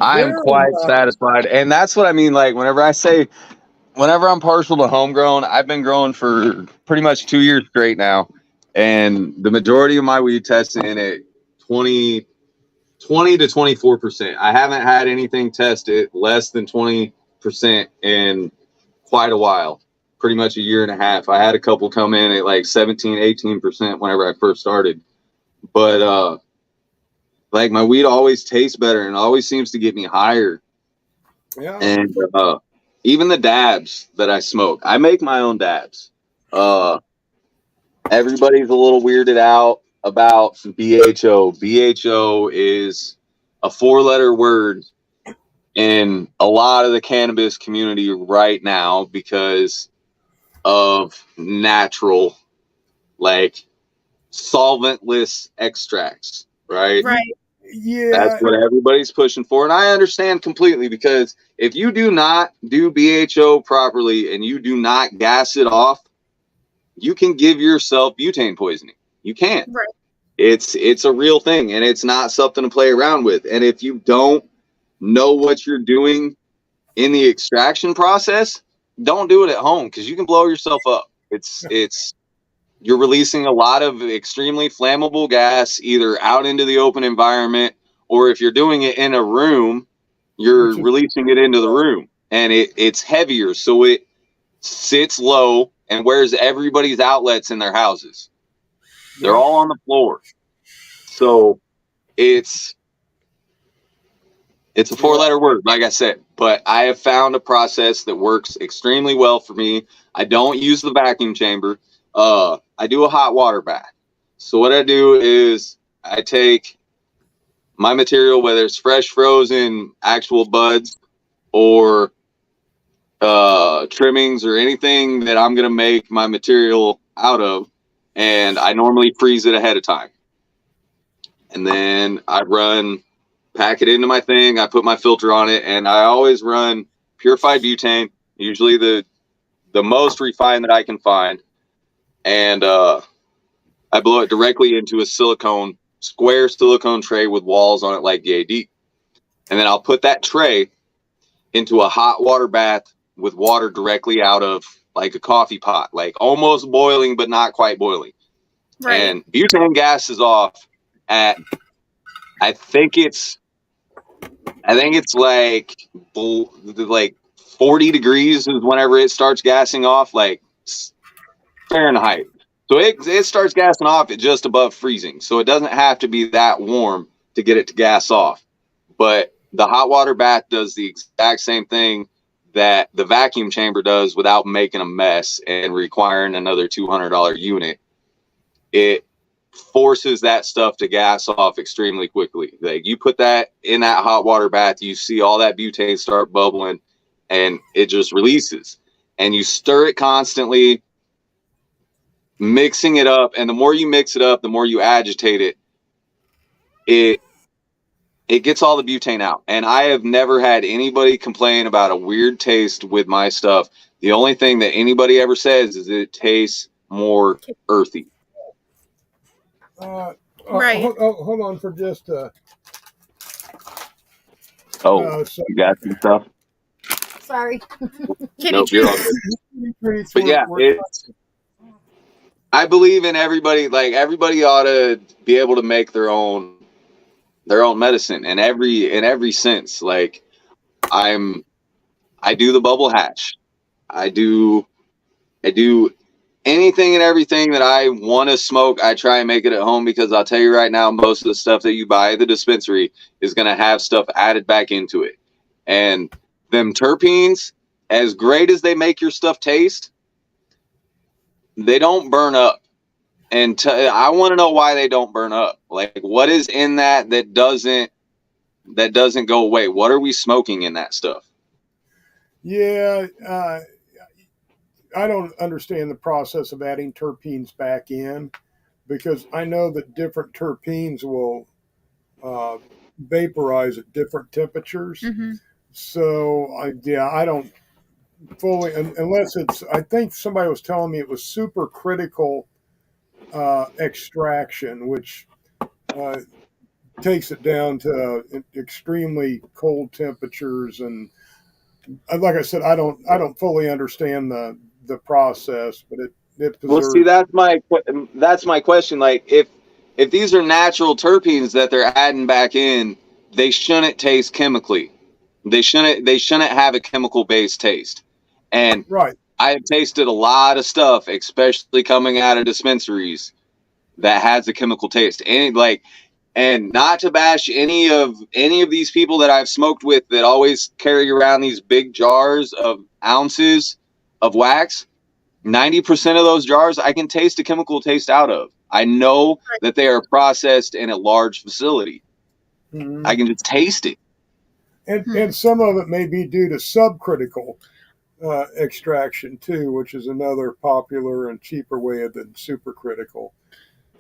I am quite satisfied. And that's what I mean. Like, whenever I'm partial to homegrown, I've been growing for pretty much 2 years straight now. And the majority of my weed tested in at 20 to 24%. I haven't had anything tested less than 20% in quite a while, pretty much a year and a half. I had a couple come in at like 17, 18% whenever I first started. But like my weed always tastes better and always seems to get me higher. Yeah. And even the dabs that I smoke, I make my own dabs. Everybody's a little weirded out about BHO. BHO is a 4-letter word in a lot of the cannabis community right now because of natural, like solventless extracts, right? Right. Yeah. That's what everybody's pushing for. And I understand completely because if you do not do BHO properly and you do not gas it off, you can give yourself butane poisoning. You can't. Right. It's a real thing and it's not something to play around with. And if you don't know what you're doing in the extraction process, don't do it at home because you can blow yourself up. It's you're releasing a lot of extremely flammable gas either out into the open environment, or if you're doing it in a room, you're releasing it into the room, and it's heavier, so it sits low and wears everybody's outlets in their houses. They're all on the floor. So it's a 4-letter word, like I said, but I have found a process that works extremely well for me. I don't use the vacuum chamber. I do a hot water bath. So what I do is I take my material, whether it's fresh frozen actual buds or trimmings or anything that I'm going to make my material out of, and I normally freeze it ahead of time. And then I pack it into my thing. I put my filter on it, and I always run purified butane, usually the most refined that I can find. And I blow it directly into a square silicone tray with walls on it like GAD. And then I'll put that tray into a hot water bath with water directly out of like a coffee pot, like almost boiling, but not quite boiling. Right. And butane gas is off at, I think it's like 40 degrees is whenever it starts gassing off, like Fahrenheit. So it starts gassing off at just above freezing. So it doesn't have to be that warm to get it to gas off. But the hot water bath does the exact same thing that the vacuum chamber does without making a mess and requiring another $200 unit. It forces that stuff to gas off extremely quickly. Like you put that in that hot water bath, you see all that butane start bubbling and it just releases. And you stir it constantly, mixing it up. And the more you mix it up, the more you agitate it, it gets all the butane out. And I have never had anybody complain about a weird taste with my stuff. The only thing that anybody ever says is it tastes more earthy. Right. Hold on for just you got some stuff? Sorry. Nope, you're all good. But yeah, I believe in everybody. Like everybody ought to be able to make their own medicine in every sense. Like I do the bubble hatch. I do anything and everything that I want to smoke. I try and make it at home because I'll tell you right now, most of the stuff that you buy at the dispensary is going to have stuff added back into it. And them terpenes, as great as they make your stuff taste, they don't burn up. And I want to know why they don't burn up. Like what is in that doesn't go away? What are we smoking in that stuff? Yeah, I don't understand the process of adding terpenes back in because I know that different terpenes will vaporize at different temperatures. Mm-hmm. So I don't fully, unless it's, I think somebody was telling me it was supercritical extraction, which takes it down to extremely cold temperatures. And like I said, I don't fully understand the process, but Well, see, that's my question. Like, if these are natural terpenes that they're adding back in, they shouldn't taste chemically. They shouldn't have a chemical based taste. And right. I have tasted a lot of stuff, especially coming out of dispensaries, that has a chemical taste. And not to bash any of these people that I've smoked with that always carry around these big jars of ounces of wax. 90% of those jars I can taste a chemical taste out of. I know that they are processed in a large facility. Mm-hmm. I can just taste it. And some of it may be due to subcritical extraction too, which is another popular and cheaper way than supercritical.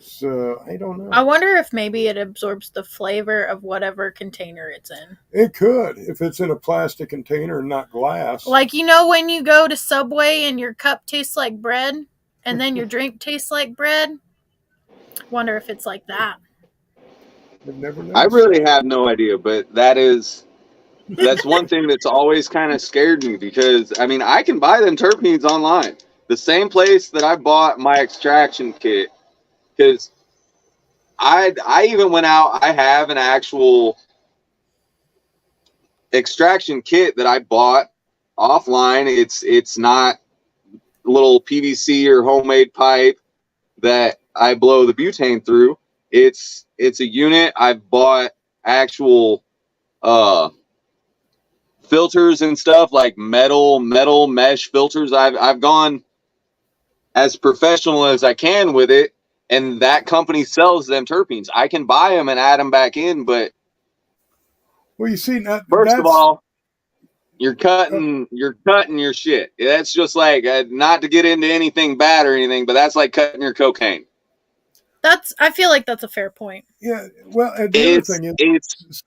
So I don't know. I wonder if maybe it absorbs the flavor of whatever container it's in. It could, if it's in a plastic container and not glass. Like, you know, when you go to Subway and your cup tastes like bread, and then your drink tastes like bread? Wonder if it's like that. I've never noticed. I really have no idea, but that's one thing that's always kind of scared me, because I mean, I can buy them terpenes online. The same place that I bought my extraction kit, because I even went out. I have an actual extraction kit that I bought offline. It's not a little PVC or homemade pipe that I blow the butane through. It's a unit. I've bought actual filters and stuff, like metal mesh filters. I've gone as professional as I can with it, and that company sells them terpenes. I can buy them and add them back in, but well, you see, first of all, you're cutting your shit. That's just like, not to get into anything bad or anything, but that's like cutting your cocaine. I feel like that's a fair point. Yeah. Well, and the other thing is,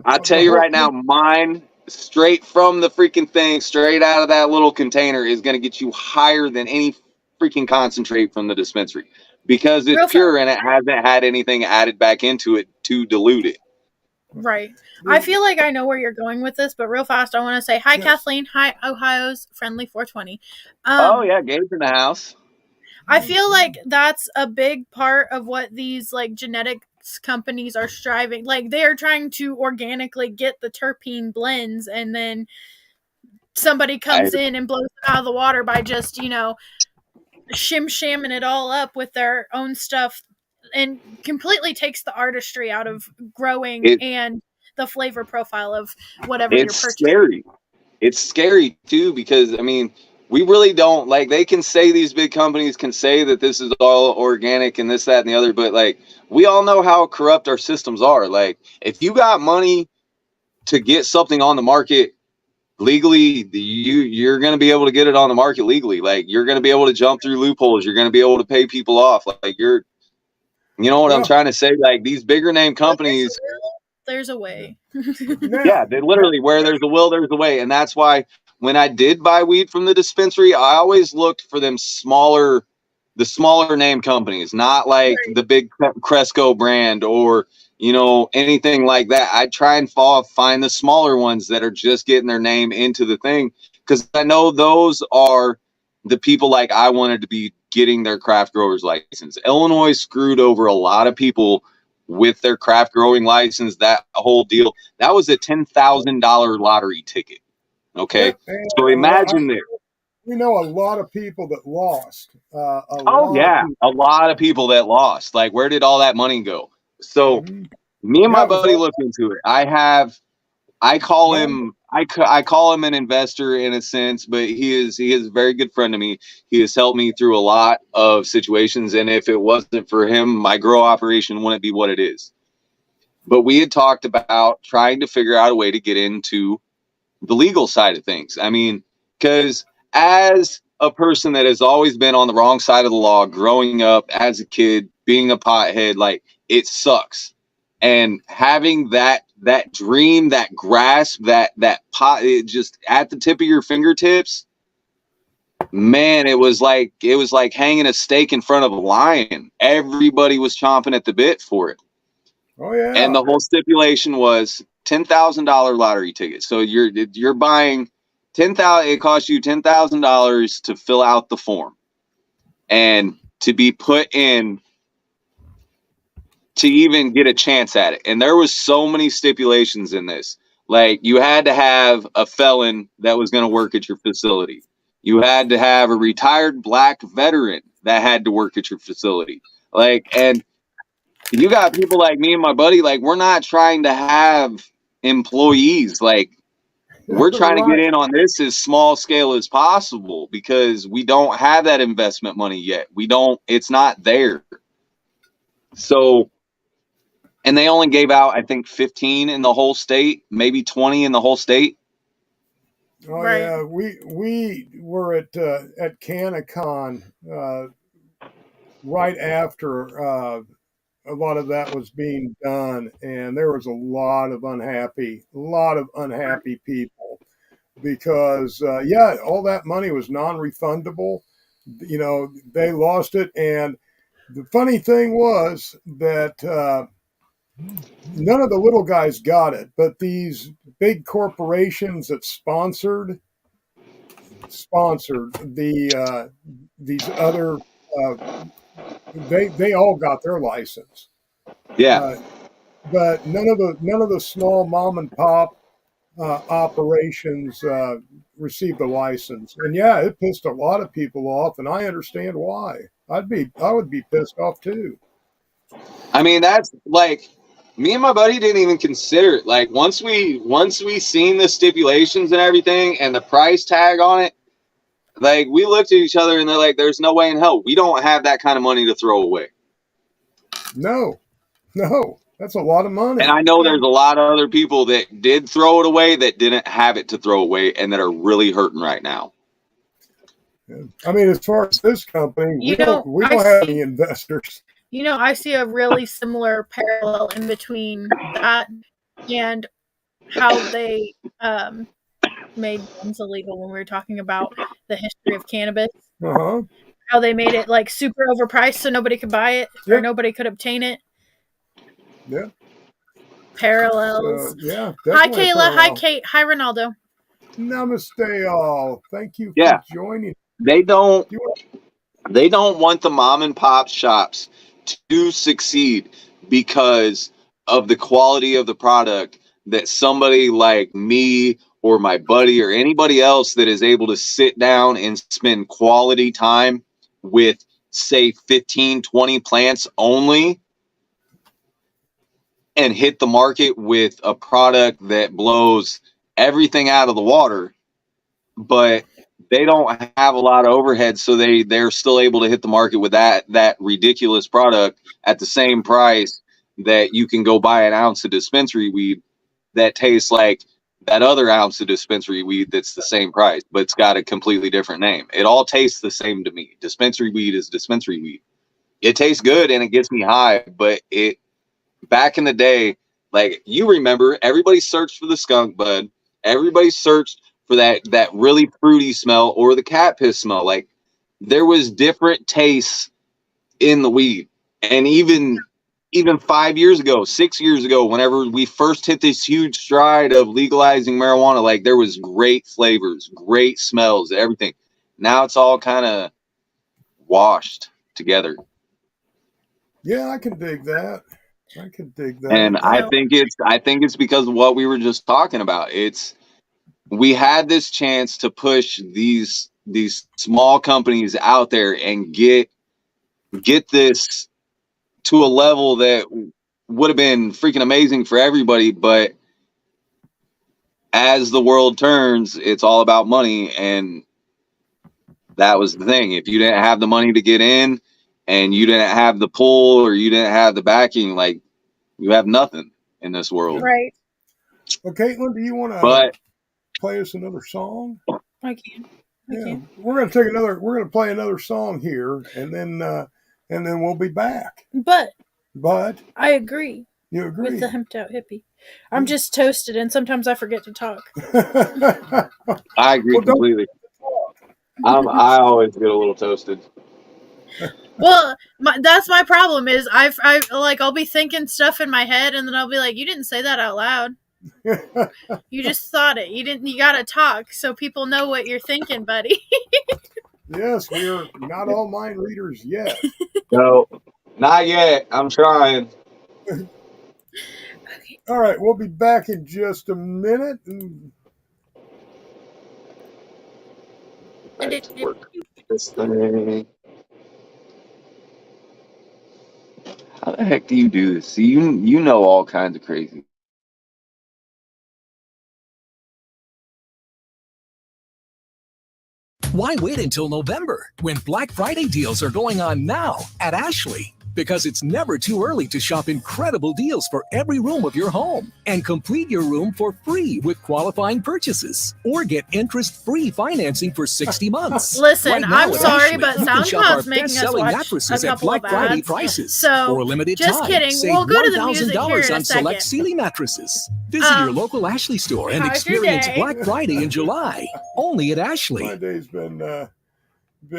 I'll tell you right now, mine straight from the freaking thing, straight out of that little container, is going to get you higher than any freaking concentrate from the dispensary, because it's pure and it hasn't had anything added back into it to dilute it. Right. I feel like I know where you're going with this, but real fast, I want to say hi, yes. Kathleen. Hi, Ohio's friendly 420. Oh yeah, Gabe's in the house. I feel like that's a big part of what these like genetics companies are striving. Like, they are trying to organically get the terpene blends, and then somebody comes in and blows it out of the water by just, you know, shamming it all up with their own stuff, and completely takes the artistry out of growing and the flavor profile of whatever you're purchasing. Scary. It's scary too, because I mean, we really don't, like, they can say, these big companies can say that this is all organic and this, that, and the other, but like, we all know how corrupt our systems are. Like, if you got money to get something on the market legally, you're going to be able to get it on the market legally. Like, you're going to be able to jump through loopholes. You're going to be able to pay people off. Like, you know what I'm trying to say? Like, these bigger name companies, there's a way. Yeah, they literally, where there's a will, there's a way. And that's why when I did buy weed from the dispensary, I always looked for the smaller name companies, not like the big Cresco brand or, you know, anything like that. I try and find the smaller ones that are just getting their name into the thing, because I know those are the people like I wanted to be getting their craft growers license. Illinois screwed over a lot of people with their craft growing license. That whole deal, that was a $10,000 lottery ticket. Okay, so imagine this. We know a lot of people that lost. A lot of people that lost. Like, where did all that money go? So me and my buddy looked into it. I call him an investor in a sense, but he is a very good friend to me. He has helped me through a lot of situations, and if it wasn't for him, my grow operation wouldn't be what it is. But we had talked about trying to figure out a way to get into the legal side of things. I mean, because as a person that has always been on the wrong side of the law, growing up as a kid, being a pothead, like, it sucks. And having that dream, that grasp, that pot, it just at the tip of your fingertips, man, it was like hanging a steak in front of a lion. Everybody was chomping at the bit for it. Oh yeah. And the whole stipulation was $10,000 lottery ticket. So you're buying $10,000. It costs you $10,000 to fill out the form, and to be put in to even get a chance at it. And there was so many stipulations in this. Like, you had to have a felon that was going to work at your facility. You had to have a retired black veteran that had to work at your facility. Like, and you got people like me and my buddy, like, we're not trying to have employees. Like, we're trying to get in on this as small scale as possible because we don't have that investment money yet. It's not there. So, and they only gave out, I think, 15 in the whole state, maybe 20 in the whole state. Oh yeah, we were at Canacon right after a lot of that was being done, and there was a lot of unhappy people because all that money was non-refundable. You know, they lost it, and the funny thing was that none of the little guys got it, but these big corporations that sponsored these other they all got their license. Yeah. But none of the small mom and pop operations received a license, and yeah, it pissed a lot of people off, and I understand why. I would be pissed off too. I mean, that's like, me and my buddy didn't even consider it. Like, once we seen the stipulations and everything and the price tag on it, like, we looked at each other and they're like, there's no way in hell we don't have that kind of money to throw away. No, that's a lot of money. And I know there's a lot of other people that did throw it away that didn't have it to throw away and that are really hurting right now. I mean, as far as this company, we don't have any investors. You know, I see a really similar parallel in between that and how they made guns illegal when we were talking about the history of cannabis. Uh-huh. How they made it like super overpriced so nobody could buy it or nobody could obtain it. Yeah. Parallels. Yeah. Hi, Kayla. Hi, Kate. Hi, Ronaldo. Namaste, all. Thank you for joining. They don't want the mom and pop shops to succeed because of the quality of the product that somebody like me or my buddy or anybody else that is able to sit down and spend quality time with, say, 15, 20 plants only and hit the market with a product that blows everything out of the water, but they don't have a lot of overhead, so they're still able to hit the market with that ridiculous product at the same price that you can go buy an ounce of dispensary weed that tastes like that other ounce of dispensary weed that's the same price, but it's got a completely different name. It all tastes the same to me. Dispensary weed is dispensary weed. It tastes good and it gets me high, but back in the day, like, you remember, everybody searched for the skunk bud. Everybody searched for that really fruity smell or the cat piss smell. Like, there was different tastes in the weed. And even 5 years ago, 6 years ago, whenever we first hit this huge stride of legalizing marijuana, like, there was great flavors, great smells, everything. Now it's all kind of washed together. Yeah, I can dig that. And I think it's because of what we were just talking about. We had this chance to push these small companies out there and get this to a level that would have been freaking amazing for everybody. But as the world turns, it's all about money. And that was the thing. If you didn't have the money to get in and you didn't have the pull or you didn't have the backing, like, you have nothing in this world. Right. Well, Caitlin, do you want to play us another song? I can. We're going to play another song here, and then we'll be back. But I agree. You agree with the Hemped Out Hippie? I'm just toasted, and sometimes I forget to talk. I agree completely. I always get a little toasted. Well, that's my problem. Is I'll be thinking stuff in my head, and then I'll be like, "You didn't say that out loud. You just thought it. You didn't. You gotta talk so people know what you're thinking, buddy." Yes, we are not all mind readers yet. No, not yet. I'm trying. All right, we'll be back in just a minute. Back to work. This thing. How the heck do you do this? See, you know all kinds of crazy. Why wait until November when Black Friday deals are going on now at Ashley? Because it's never too early to shop incredible deals for every room of your home and complete your room for free with qualifying purchases or get interest-free financing for 60 months. Listen, Right now I'm at sorry, Ashley, but you can shop our SoundCloud's making us best-selling watch a mattresses at couple Black of Friday ads. prices. So, For a limited just time, kidding. save We'll go to the music here $1,000 in a on select second. Sealy mattresses. Visit your local Ashley store and How's your experience day? Black Friday in July, only at Ashley. My day's been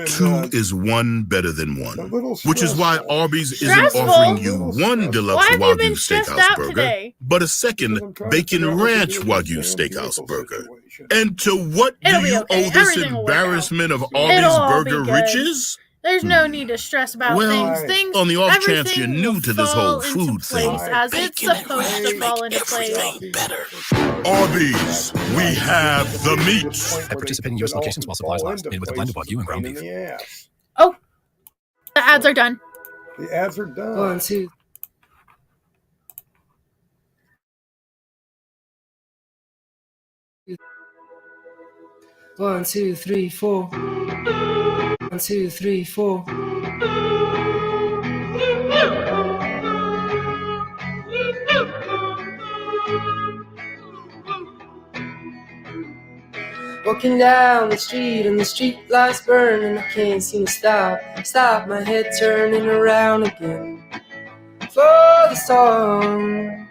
Two is one better than a one, little which is why stressful. Arby's Stressful? isn't offering you Little one stressful. deluxe Why have you been Wagyu stressed steakhouse out burger, today? but a Because second I'm trying to figure bacon out what to ranch do with this Wagyu damn steakhouse vehicle burger. situation. And to what do It'll be you okay. owe this Everything will work out. embarrassment of It'll Arby's all be burger good. riches? There's no need to stress about Well, things. on the off chance you're Everything new will to this fall whole into food thing, place as it's supposed to fall into place. Arby's, we have the meats. At participating U.S. locations while supplies last. Made with a blend of Wagyu and ground beef. Oh, the ads are done. The ads are done. 1, 2. 1, 2, 3, 4. 1, 2, 3, 4. Walking down the street and the street lights burn and I can't seem to stop my head turning around again for the song.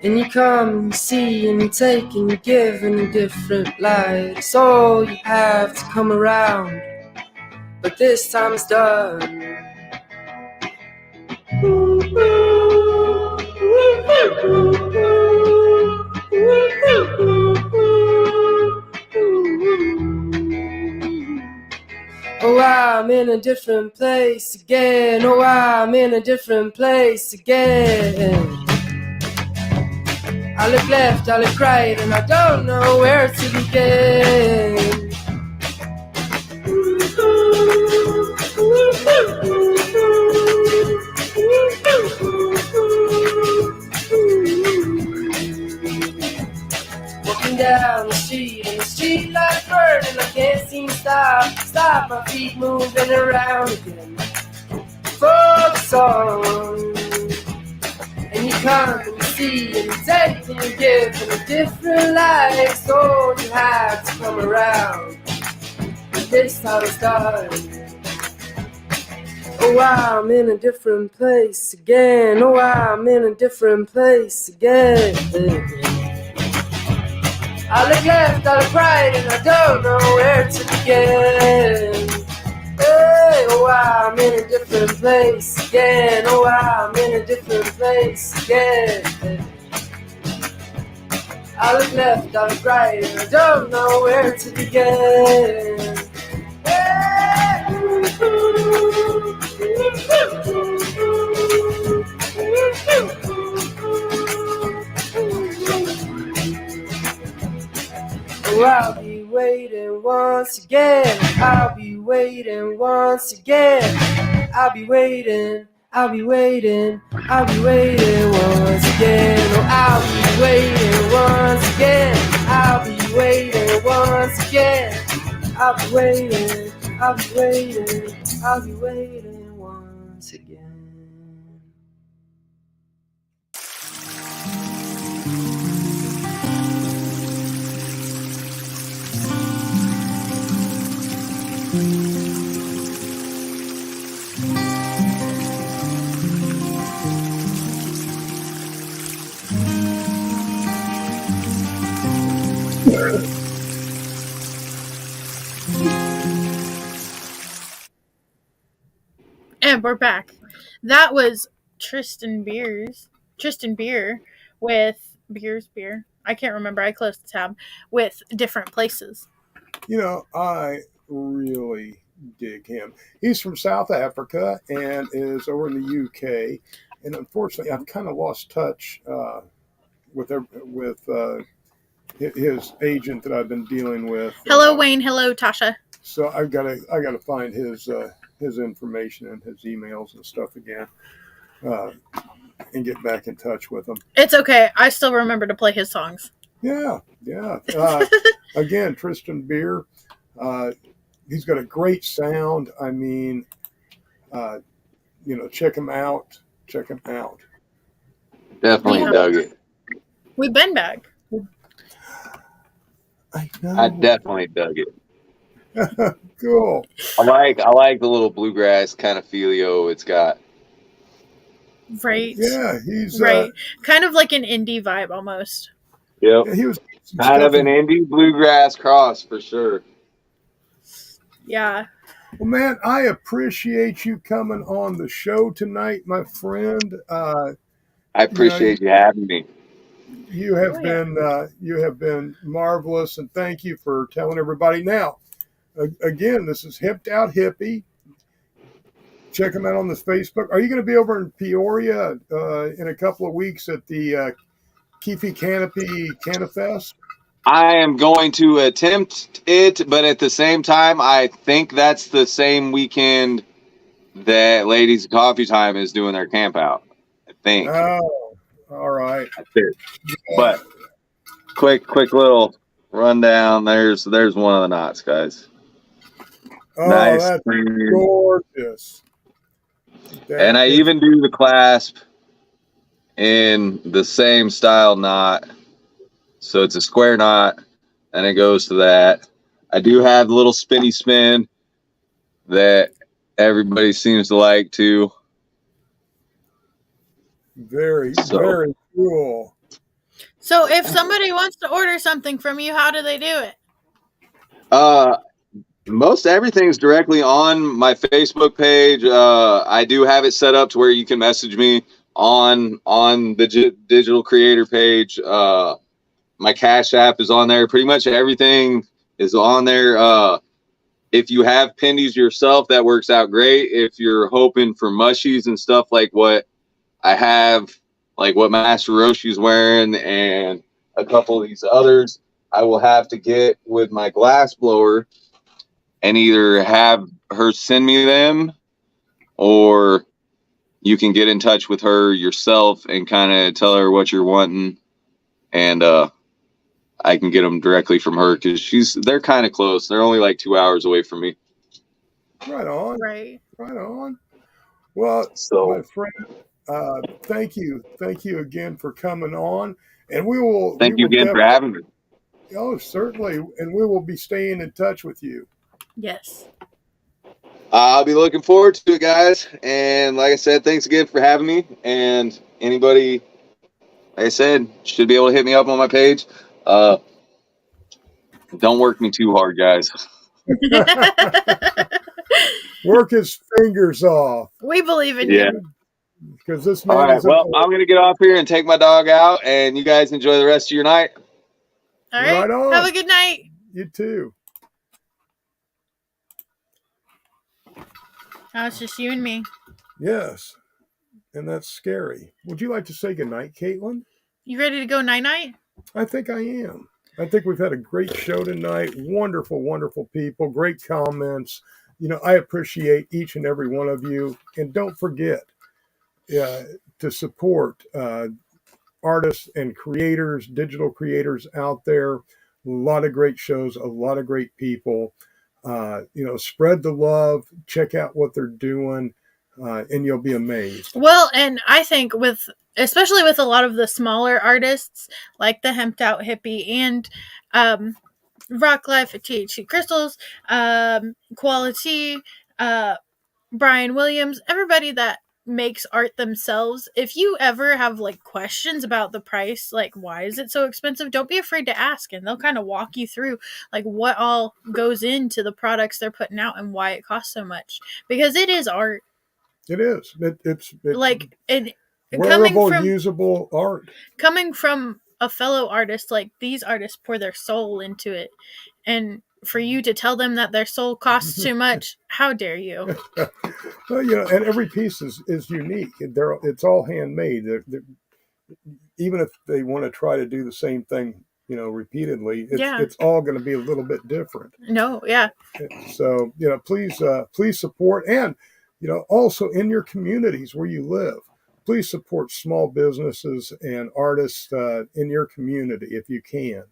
And you come and you see and you take and you give in a different light. It's all you have to come around, but this time it's done. Oh, I'm in a different place again. Oh, I'm in a different place again. I look left, I look right, and I don't know where to begin. Walking down the street and the street lights burn and I can't seem to stop my feet moving around again for the song. And you come and you see and you take and you give in a different light. So you have to come around, but this time it's done. Oh, I'm in a different place again. Oh, I'm in a different place again. I look left, I look right, and I don't know where to begin. Hey, oh, I'm in a different place again. Oh, I'm in a different place again. I look left, I look right, and I don't know where to begin. Oh, I'll be waiting once again. I'll be waiting once again. I'll be waiting. I'll be waiting. I'll be waiting once again. Oh, I'll be waiting once again. I'll be waiting once again. I'll be waiting. I'll be waiting. I'll be waiting once again. And we're back. That was Tristan Beer with Beer. I can't remember. I closed the tab with different places. You know, I really dig him. He's from South Africa and is over in the UK. And unfortunately, I've kind of lost touch with his agent that I've been dealing with. Hello, Wayne. Hello, Tasha. So I gotta find his information and his emails and stuff again, and get back in touch with him. It's okay. I still remember to play his songs. Yeah. Again, Tristan Beer, he's got a great sound. I mean, check him out. Check him out. Definitely dug it. We've been back. I know. I definitely dug it. Cool. I like the little bluegrass kind of feelio it's got. Right. Yeah, he's right. Kind of like an indie vibe almost. Yep. He was Kind of an indie bluegrass cross for sure. Yeah. Well, man, I appreciate you coming on the show tonight, my friend. I appreciate you having me. You have been marvelous, and thank you for telling everybody. Now, again, this is Hipped Out Hippie. Check them out on the Facebook. Are you going to be over in Peoria in a couple of weeks at the Keefe Canopy Canafest? I am going to attempt it, but at the same time, I think that's the same weekend that Ladies Coffee Time is doing their camp out. I think. Oh, all right. That's it. But quick little rundown. There's one of the knots, guys. Oh, nice, that's clean. gorgeous. And I even do the clasp in the same style knot. So it's a square knot, and it goes to that. I do have the little spinny spin that everybody seems to like too. Very cool. So if somebody wants to order something from you, how do they do it? Most everything's directly on my Facebook page. I do have it set up to where you can message me on the digital creator page. My Cash App is on there. Pretty much everything is on there. If you have pendies yourself, that works out great. If you're hoping for mushies and stuff like what I have, like what Master Roachee's wearing and a couple of these others, I will have to get with my glass blower and either have her send me them, or you can get in touch with her yourself and kind of tell her what you're wanting, and I can get them directly from her because they're kind of close. They're only like 2 hours away from me. Right on. Right. Right on. Well, my friend, thank you again for coming on, and we will. Thank you again for having me. Oh, certainly, and we will be staying in touch with you. Yes. I'll be looking forward to it, guys. And like I said, thanks again for having me. And anybody, like I said, should be able to hit me up on my page. Don't work me too hard, guys. Work his fingers off. We believe in you. Because this man all right, well, I'm going to get off here and take my dog out, and you guys enjoy the rest of your night. All right. Right on. Have a good night. You too. Now it's just you and me. Yes. And that's scary. Would you like to say goodnight, Caitlin? You ready to go night-night? I think I am. I think we've had a great show tonight. Wonderful, wonderful people. Great comments. I appreciate each and every one of you. And don't forget to support artists and creators, digital creators out there. A lot of great shows, a lot of great people. Spread the love, check out what they're doing, and you'll be amazed. Well, and I think especially with a lot of the smaller artists, like the Hemped Out Hippie and Rock Life at THC Crystals, Quality, Brian Williams, everybody that makes art themselves, if you ever have like questions about the price, like why is it so expensive, don't be afraid to ask, and they'll kind of walk you through like what all goes into the products they're putting out and why it costs so much, because it is art. It is. It's like wearable, usable art. Coming from a fellow artist, like these artists pour their soul into it, and for you to tell them that their soul costs too much, how dare you? Well, and every piece is unique. It's all handmade. Even if they want to try to do the same thing, repeatedly, it's all going to be a little bit different. No, yeah. So, please support, and, also in your communities where you live, please support small businesses and artists in your community if you can.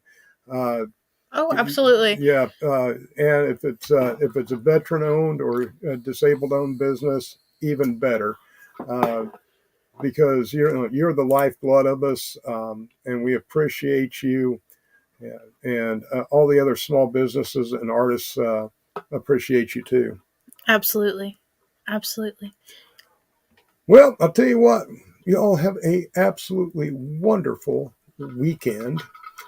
Oh, absolutely. Yeah, and if it's a veteran-owned or a disabled-owned business, even better, because you're the lifeblood of us, and we appreciate you, and all the other small businesses and artists appreciate you too. Absolutely, absolutely. Well, I'll tell you what, you all have a absolutely wonderful weekend.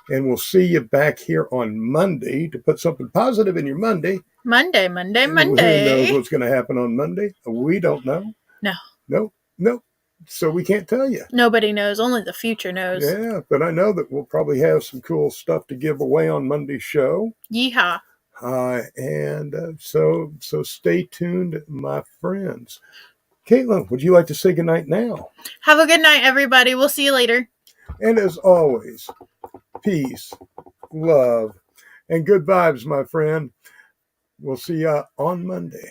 And we'll see you back here on Monday to put something positive in your Monday. Monday. Who knows what's going to happen on Monday? We don't know. No. So we can't tell you. Nobody knows. Only the future knows. Yeah, but I know that we'll probably have some cool stuff to give away on Monday's show. Yeehaw. So stay tuned, my friends. Caitlin, would you like to say goodnight now? Have a good night, everybody. We'll see you later. And as always, peace, love, and good vibes, my friend. We'll see you on Monday.